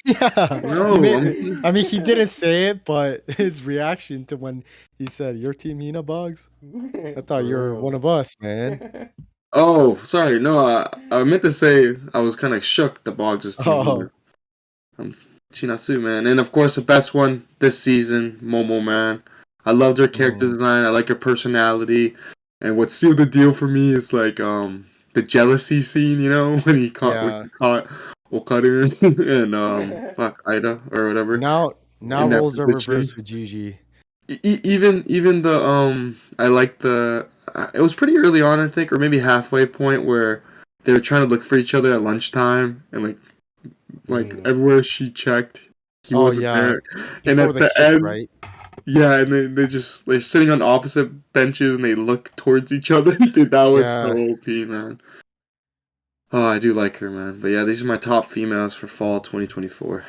B: Yeah.
C: No,
B: I mean, he didn't say it, but his reaction to when he said, "Your team Hina Bugs," I thought you were one of us, man.
C: Oh, sorry. No, I meant to say I was kind of shook the Boggs was Team Hina. Chinatsu, man. And of course, the best one this season, Momo, man. I loved her character design. I like her personality. And what sealed the deal for me is like the jealousy scene, you know, when he caught Okada and fuck Ida or whatever.
B: Now roles are reversed with Gigi.
C: Even the I like the it was pretty early on, I think, or maybe halfway point where they were trying to look for each other at lunchtime and like everywhere she checked, he wasn't there. And at the end,
B: right?
C: yeah, and they're sitting on opposite benches and they look towards each other. Dude, that was so OP, man. Oh, I do like her, man. But yeah, these are my top females for fall 2024.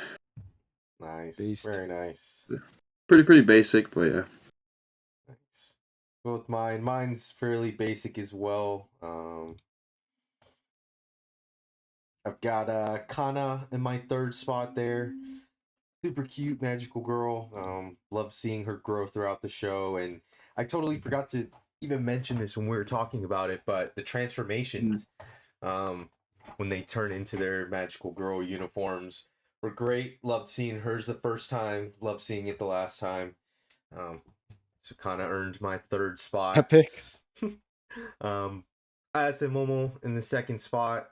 A: Nice.
B: Beast.
A: Very nice.
C: Pretty basic, but yeah.
A: Nice. Go with mine. Mine's fairly basic as well. I've got Kana in my 3rd spot there. Super cute, magical girl. Love seeing her grow throughout the show, and I totally forgot to even mention this when we were talking about it, but the transformations, when they turn into their magical girl uniforms, were great. Loved seeing hers the first time. Loved seeing it the last time. So kind of earned my 3rd spot.
B: Epic.
A: I said Momo in the 2nd spot.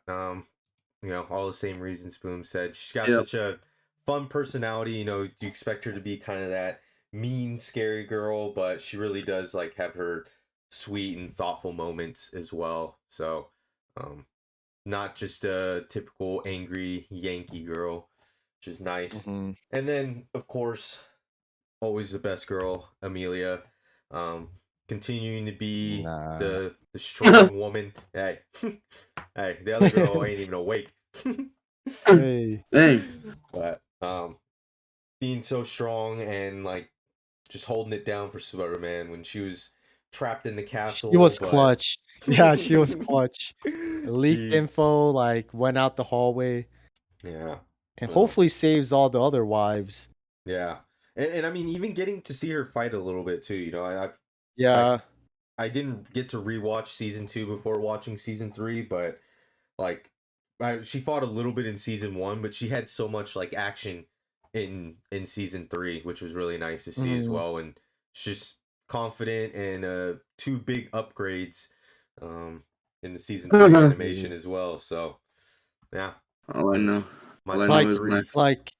A: You know, all the same reasons Boom said. She's got such a fun personality. You know, you expect her to be kind of that mean, scary girl, but she really does like have her sweet and thoughtful moments as well. So, not just a typical angry Yankee girl, which is nice.
B: Mm-hmm.
A: And then, of course, always the best girl, Amelia. Continuing to be the strong woman. Hey, hey, the other girl ain't even awake.
B: Hey,
A: but being so strong and like just holding it down for Spider-Man when she was trapped in the castle.
B: She was clutch. Yeah, she was clutch. Leaked info, like went out the hallway.
A: Yeah,
B: and hopefully saves all the other wives.
A: Yeah, and I mean even getting to see her fight a little bit too. You know, I didn't get to rewatch season 2 before watching season 3, but like she fought a little bit in season 1, but she had so much like action in season 3, which was really nice to see as well. And she's confident and 2 big upgrades in the season 3 animation as well. So yeah.
C: Oh, I know.
B: Like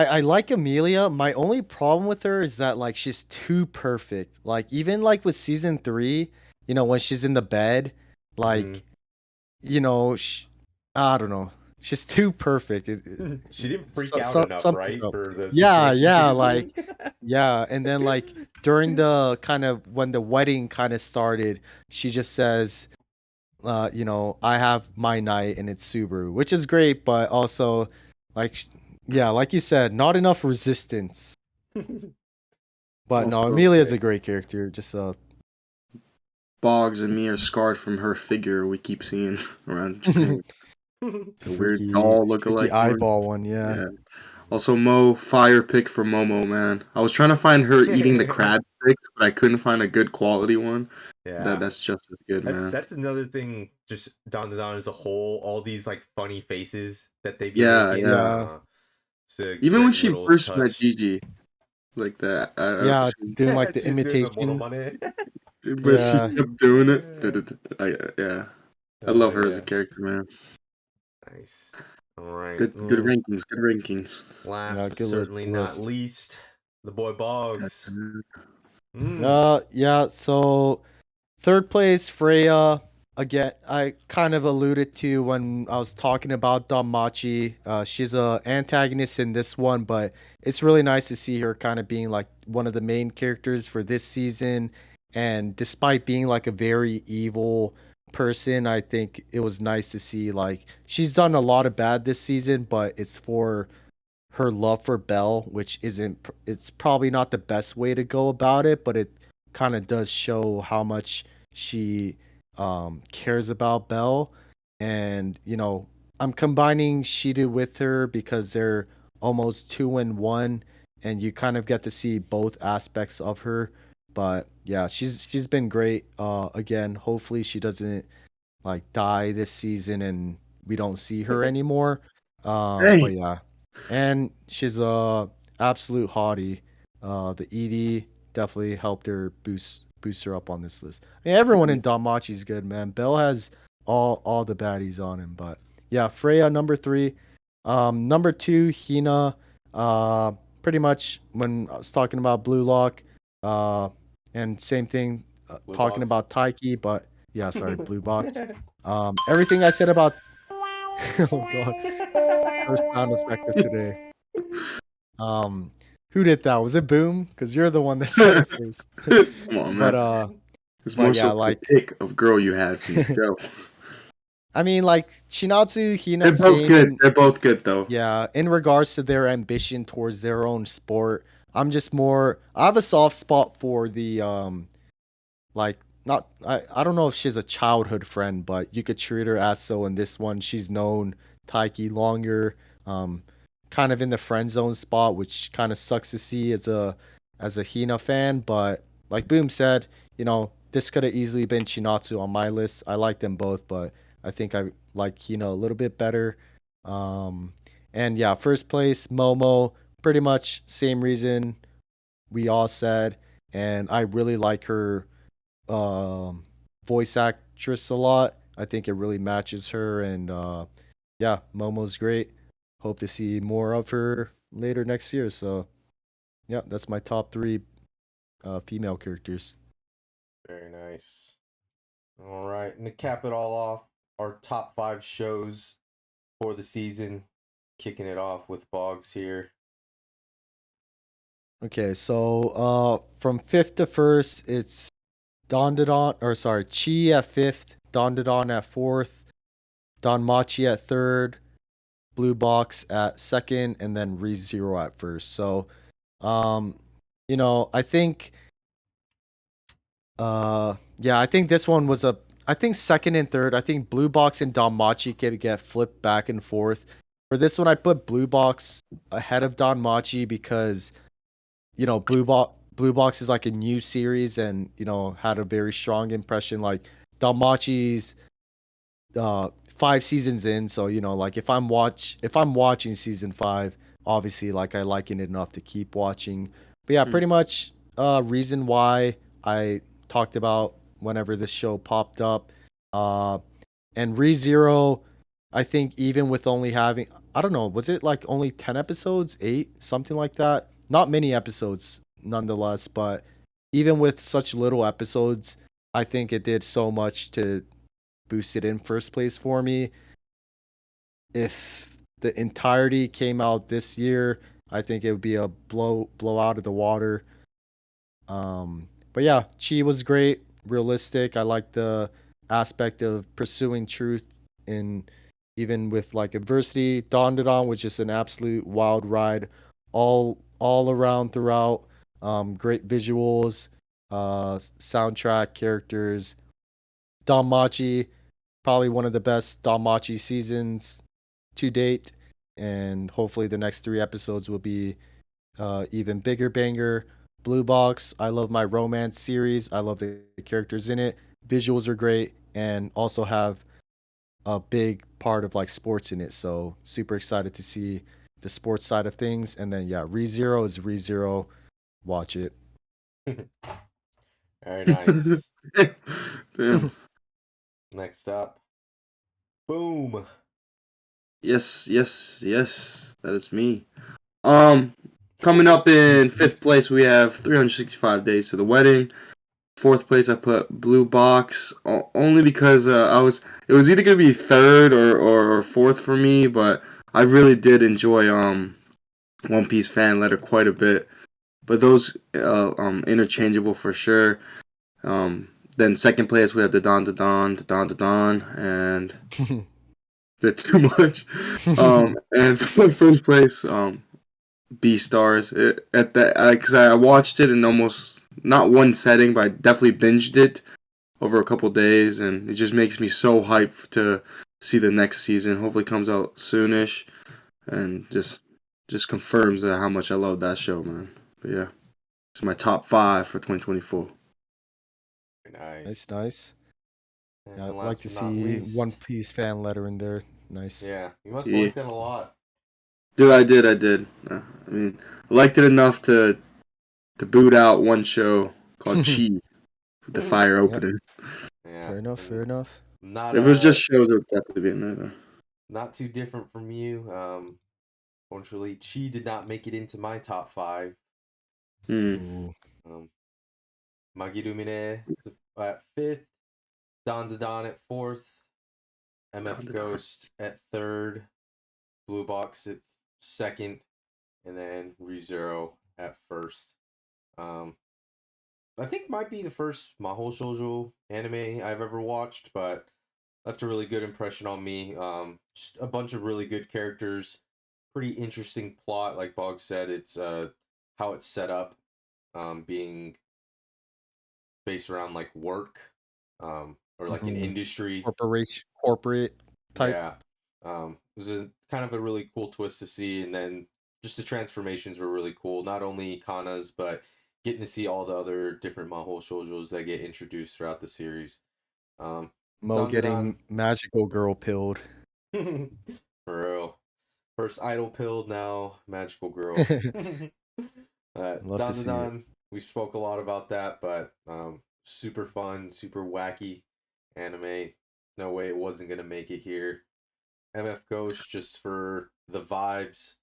B: I like Amelia. My only problem with her is that like she's too perfect. Like even like with season 3, when she's in the bed,
A: Mhm.
B: like I don't know. She's too perfect.
A: She didn't freak out enough,
B: Something's
A: right,
B: up.
A: for the
B: Yeah,
A: situation she
B: yeah,
A: was
B: like
A: in.
B: yeah, and then like during the kind of when the wedding kind of started, she just says, I have my night and it's Subaru, which is great, but also like yeah, like you said, not enough resistance. But no,
C: Also,
B: Amelia's a great character. Just
C: Boggs and me are scarred from her figure we keep seeing around Japan. The weird doll
B: freaky
C: look-alike one.
B: eyeball one, yeah.
C: Yeah. Also, fire pick for Momo, man. I was trying to find her eating the crab sticks, but I couldn't find a good quality one.
A: Yeah.
C: That's just as good, man.
A: That's another thing. Just Dandadan as a whole, all these like funny faces that they be
C: Yeah,
A: making.
C: yeah.
B: Yeah.
A: It's a
C: Even when
A: great
C: she
A: little
C: first met
A: touch.
C: Gigi, like that,
B: Yeah, doing like the
A: She's doing the
B: imitation.
A: monomane.
C: but she
B: Yeah.
C: kept doing it. Yeah, I
A: Oh
C: love her as a
A: yeah,
C: character, man.
A: nice. All right.
C: Good rankings, good rankings.
B: Yeah,
A: Last but
B: good list,
A: certainly
B: good
A: not
B: list.
A: least, the boy Boggs.
B: Yeah, so third place, Freya. Again, I kind of alluded to when I was talking about Danmachi. She's a antagonist in this one, but it's really nice to see her kind of being like one of the main characters for this season. And despite being like a very evil person, I think it was nice to see like she's done a lot of bad this season, but it's for her love for Belle, which isn't it's probably not the best way to go about it, but it kind of does show how much she cares about Belle. And I'm combining Shido with her because they're almost 2-in-1, and you kind of get to see both aspects of her. But yeah, she's been great. Again, hopefully she doesn't like die this season and we don't see her anymore. But
C: Hey,
B: yeah, and she's a absolute hottie. The ED definitely helped her boost her up on this list. I mean, everyone in Danmachi's good, man. Bell has all the baddies on him, but yeah, Freya number 3. Number 2, Hina. Pretty much when I was talking about Blue Lock, and same thing
A: Blue
B: talking
A: Box.
B: about Taiki, but yeah, sorry, Blue Box. Everything I said about oh god, first sound effect of today. Um, who did that? Was it Boom? Because you're the one that said it first.
C: come on,
B: but
C: man.
B: uh,
C: It's
B: but
C: more
B: yeah,
C: so for the
B: like
C: pick of girl you had from the show.
B: I mean, like Chinatsu, Hina,
C: They're both
B: same
C: good.
B: in
C: They're both good, though.
B: yeah, in regards to their ambition towards their own sport. I'm just more. I have a soft spot for the like not I don't know if she's a childhood friend, but you could treat her as so in this one. She's known Taiki longer, um, kind of in the friend zone spot, which kind of sucks to see as a Hina fan. But like Boom said, this could have easily been Chinatsu on my list. I like them both, but I think I like Hina a little bit better. Um, and yeah, first place Momo, pretty much same reason we all said, and I really like her um, voice actress a lot. I think it really matches her, and yeah, Momo's great. Hope to see more of her later next year. So yeah, that's my top 3 female characters.
A: Very nice. All right, and to cap it all off, our top 5 shows for the season. Kicking it off with Boggs here.
B: Okay, so from fifth to first, it's Dandadan, or sorry, Chi at fifth, Dandadan at fourth, Danmachi at third, Blue Box at second, and then ReZero at first. So, um, I think, yeah, I think this one was I think second and third. I think Blue Box and Danmachi can get flipped back and forth. For this one, I put Blue Box ahead of Danmachi because Blue Box is like a new series and had a very strong impression. Like Danmachi's 5 seasons in, so like if I'm watching season 5, obviously like I like it enough to keep watching. But yeah,
C: Hmm.
B: pretty much reason why I talked about whenever this show popped up. uh and ReZero, I think even with only having I don't know, was it like only 10 episodes, 8, something like that? Not many episodes nonetheless, but even with such little episodes, I think it did so much to boost it in first place for me. If the entirety came out this year, I think it would be a blow out of the water. But yeah, Chi was great, realistic. I like the aspect of pursuing truth in even with like adversity. Dandadan was just an absolute wild ride, all around throughout. Great visuals, soundtrack, characters. Danmachi, probably one of the best Danmachi seasons to date, and hopefully the next 3 episodes will be even bigger banger. Blue Box, I love my romance series. I love the characters in it. Visuals are great and also have a big part of like sports in it. So super excited to see the sports side of things. And then yeah, ReZero is ReZero. Watch it.
A: Very nice.
C: Damn.
A: Next up, Boom.
C: Yes, yes, yes. That is me. Um, Coming up in fifth place, we have 365 Days to the Wedding. Fourth place, I put Blue Box, only because it was either gonna be third or fourth for me, but I really did enjoy One Piece fan letter quite a bit. But those interchangeable for sure. Then second place we have the Dandadan, and that's too much. And for first place, Beastars. At the because I watched it in almost not one setting, but I definitely binged it over a couple days, and it just makes me so hyped to see the next season. Hopefully, comes out soonish, and just confirms how much I love that show, man. But yeah, it's my top 5 for 2024.
A: Very nice.
B: Nice, nice. Yeah,
A: And
B: I'd like
A: last
B: to
A: but not
B: see One
A: least,
B: Piece fan letter in there. Nice.
A: yeah, you must have
C: Yeah,
A: liked that a lot.
C: dude, I did. I mean, I liked it enough to boot out one show called Chi with the fire
B: Yep.
C: opening.
A: Yeah,
B: Fair enough. Fair
A: and
B: enough.
A: not
C: If it was just shows, it would definitely be in there. Though.
A: not too different from you. Unfortunately, Chi did not make it into my top 5.
C: Hmm.
B: Ooh.
A: Um, Magilumiere at 5th, Dandadan at 4th, MF Ghost at 3rd, Blue Box at 2nd, and then ReZero at 1st. Um, I think might be the first Mahou Shoujo anime I've ever watched, but left a really good impression on me. Just a bunch of really good characters, pretty interesting plot. Like Bog said, it's how it's set up, being based around like work, or like an industry.
B: Corporate type.
A: Yeah, it was a kind of a really cool twist to see, and then just the transformations were really cool. Not only Kana's, but getting to see all the other different Mahou shoujos that get introduced throughout the series. Um,
B: Mo
A: Dandadan,
B: getting magical girl pilled.
A: for real. First idol pilled, now magical girl.
B: Love to see it.
A: Dandadan, we spoke a lot about that, but super fun, super wacky anime. No way it wasn't gonna make it here. MF Ghost just for the vibes.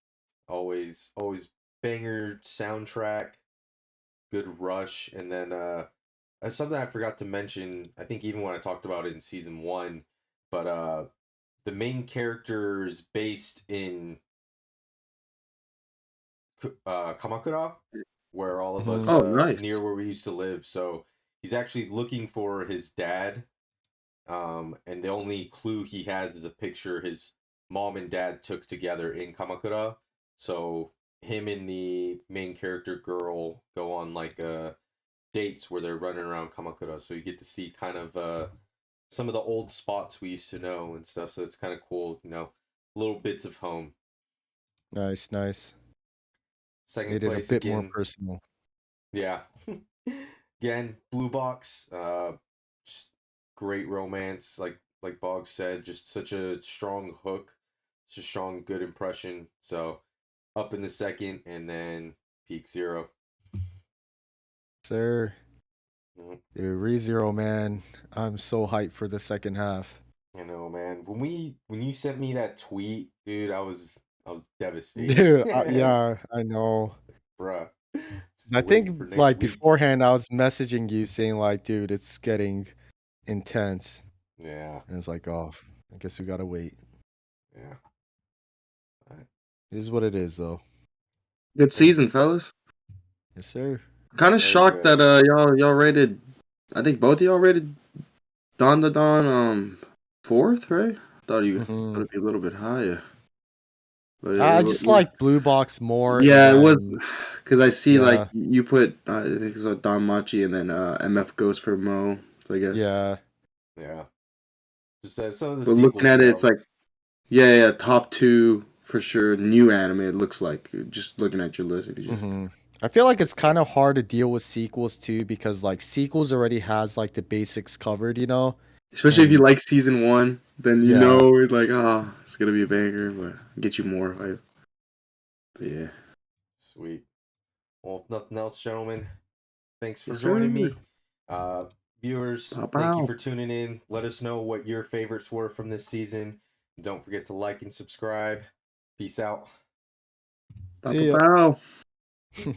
A: Always banger soundtrack, good rush, and then that's something I forgot to mention. I think even when I talked about it in season 1, but the main character is based in Kamakura, where all of us
B: Mhm.
C: Oh, nice.
A: near where we used to live. So he's actually looking for his dad, and the only clue he has is a picture his mom and dad took together in Kamakura. So him and the main character girl go on like dates where they're running around Kamakura. So you get to see kind of some of the old spots we used to know and stuff. So it's kind of cool, little bits of home.
B: Nice, nice.
A: Second
B: Made it a
A: place
B: bit more
A: again,
B: personal.
A: yeah. Again, Blue Box, just great romance, like Bog said, just such a strong hook, such a strong, good impression. So up in the second, and then peak 0.
B: Sir.
A: Mhm.
B: Dude, ReZero, man. I'm so hyped for the second half.
A: You know, man. When you sent me that tweet, dude, I was devastated.
B: Dude, yeah, I know.
A: Bruh. Just
B: I
A: waiting
B: think
A: for next
B: like
A: week.
B: beforehand, I was messaging you saying like, dude, it's getting intense,
A: Yeah.
B: and it's like, oh, I guess we gotta wait.
A: Yeah. Alright.
B: It is what it is, though.
C: Good season, fellas.
B: Yes, sir.
C: Kind of
A: Very
C: shocked
A: good.
C: that y'all rated. I think both of y'all rated Dandadan fourth, right? Thought you
B: Mhm.
C: thought it'd be a little bit higher. But
B: I just like Blue Box more, and
C: yeah, it was
B: then
C: because I see like
B: yeah,
C: you put I think it's Danmachi and then MF goes for Mo. So I guess.
B: yeah.
A: Yeah. Just some of the
C: But looking
A: sequels
C: at it, it's
A: though.
C: like yeah, top two for sure. New anime. It looks like just looking at your list. If you just
B: I feel like it's kind of hard to deal with sequels too because like sequels already has like the basics covered, you know.
C: especially if you
B: And
C: like season one, then you
B: yeah,
C: know it's like it's gonna be a banger, but get you more hype. But yeah.
A: Sweet. Well, if nothing else, gentlemen, thanks for
C: Yes, sir.
A: joining me. Viewers,
C: Bow
A: thank you
C: bow.
A: for tuning in. Let us know what your favorites were from this season. Don't forget to like and subscribe. Peace out.
C: Bow
B: see
C: bow
B: ya.
C: bow.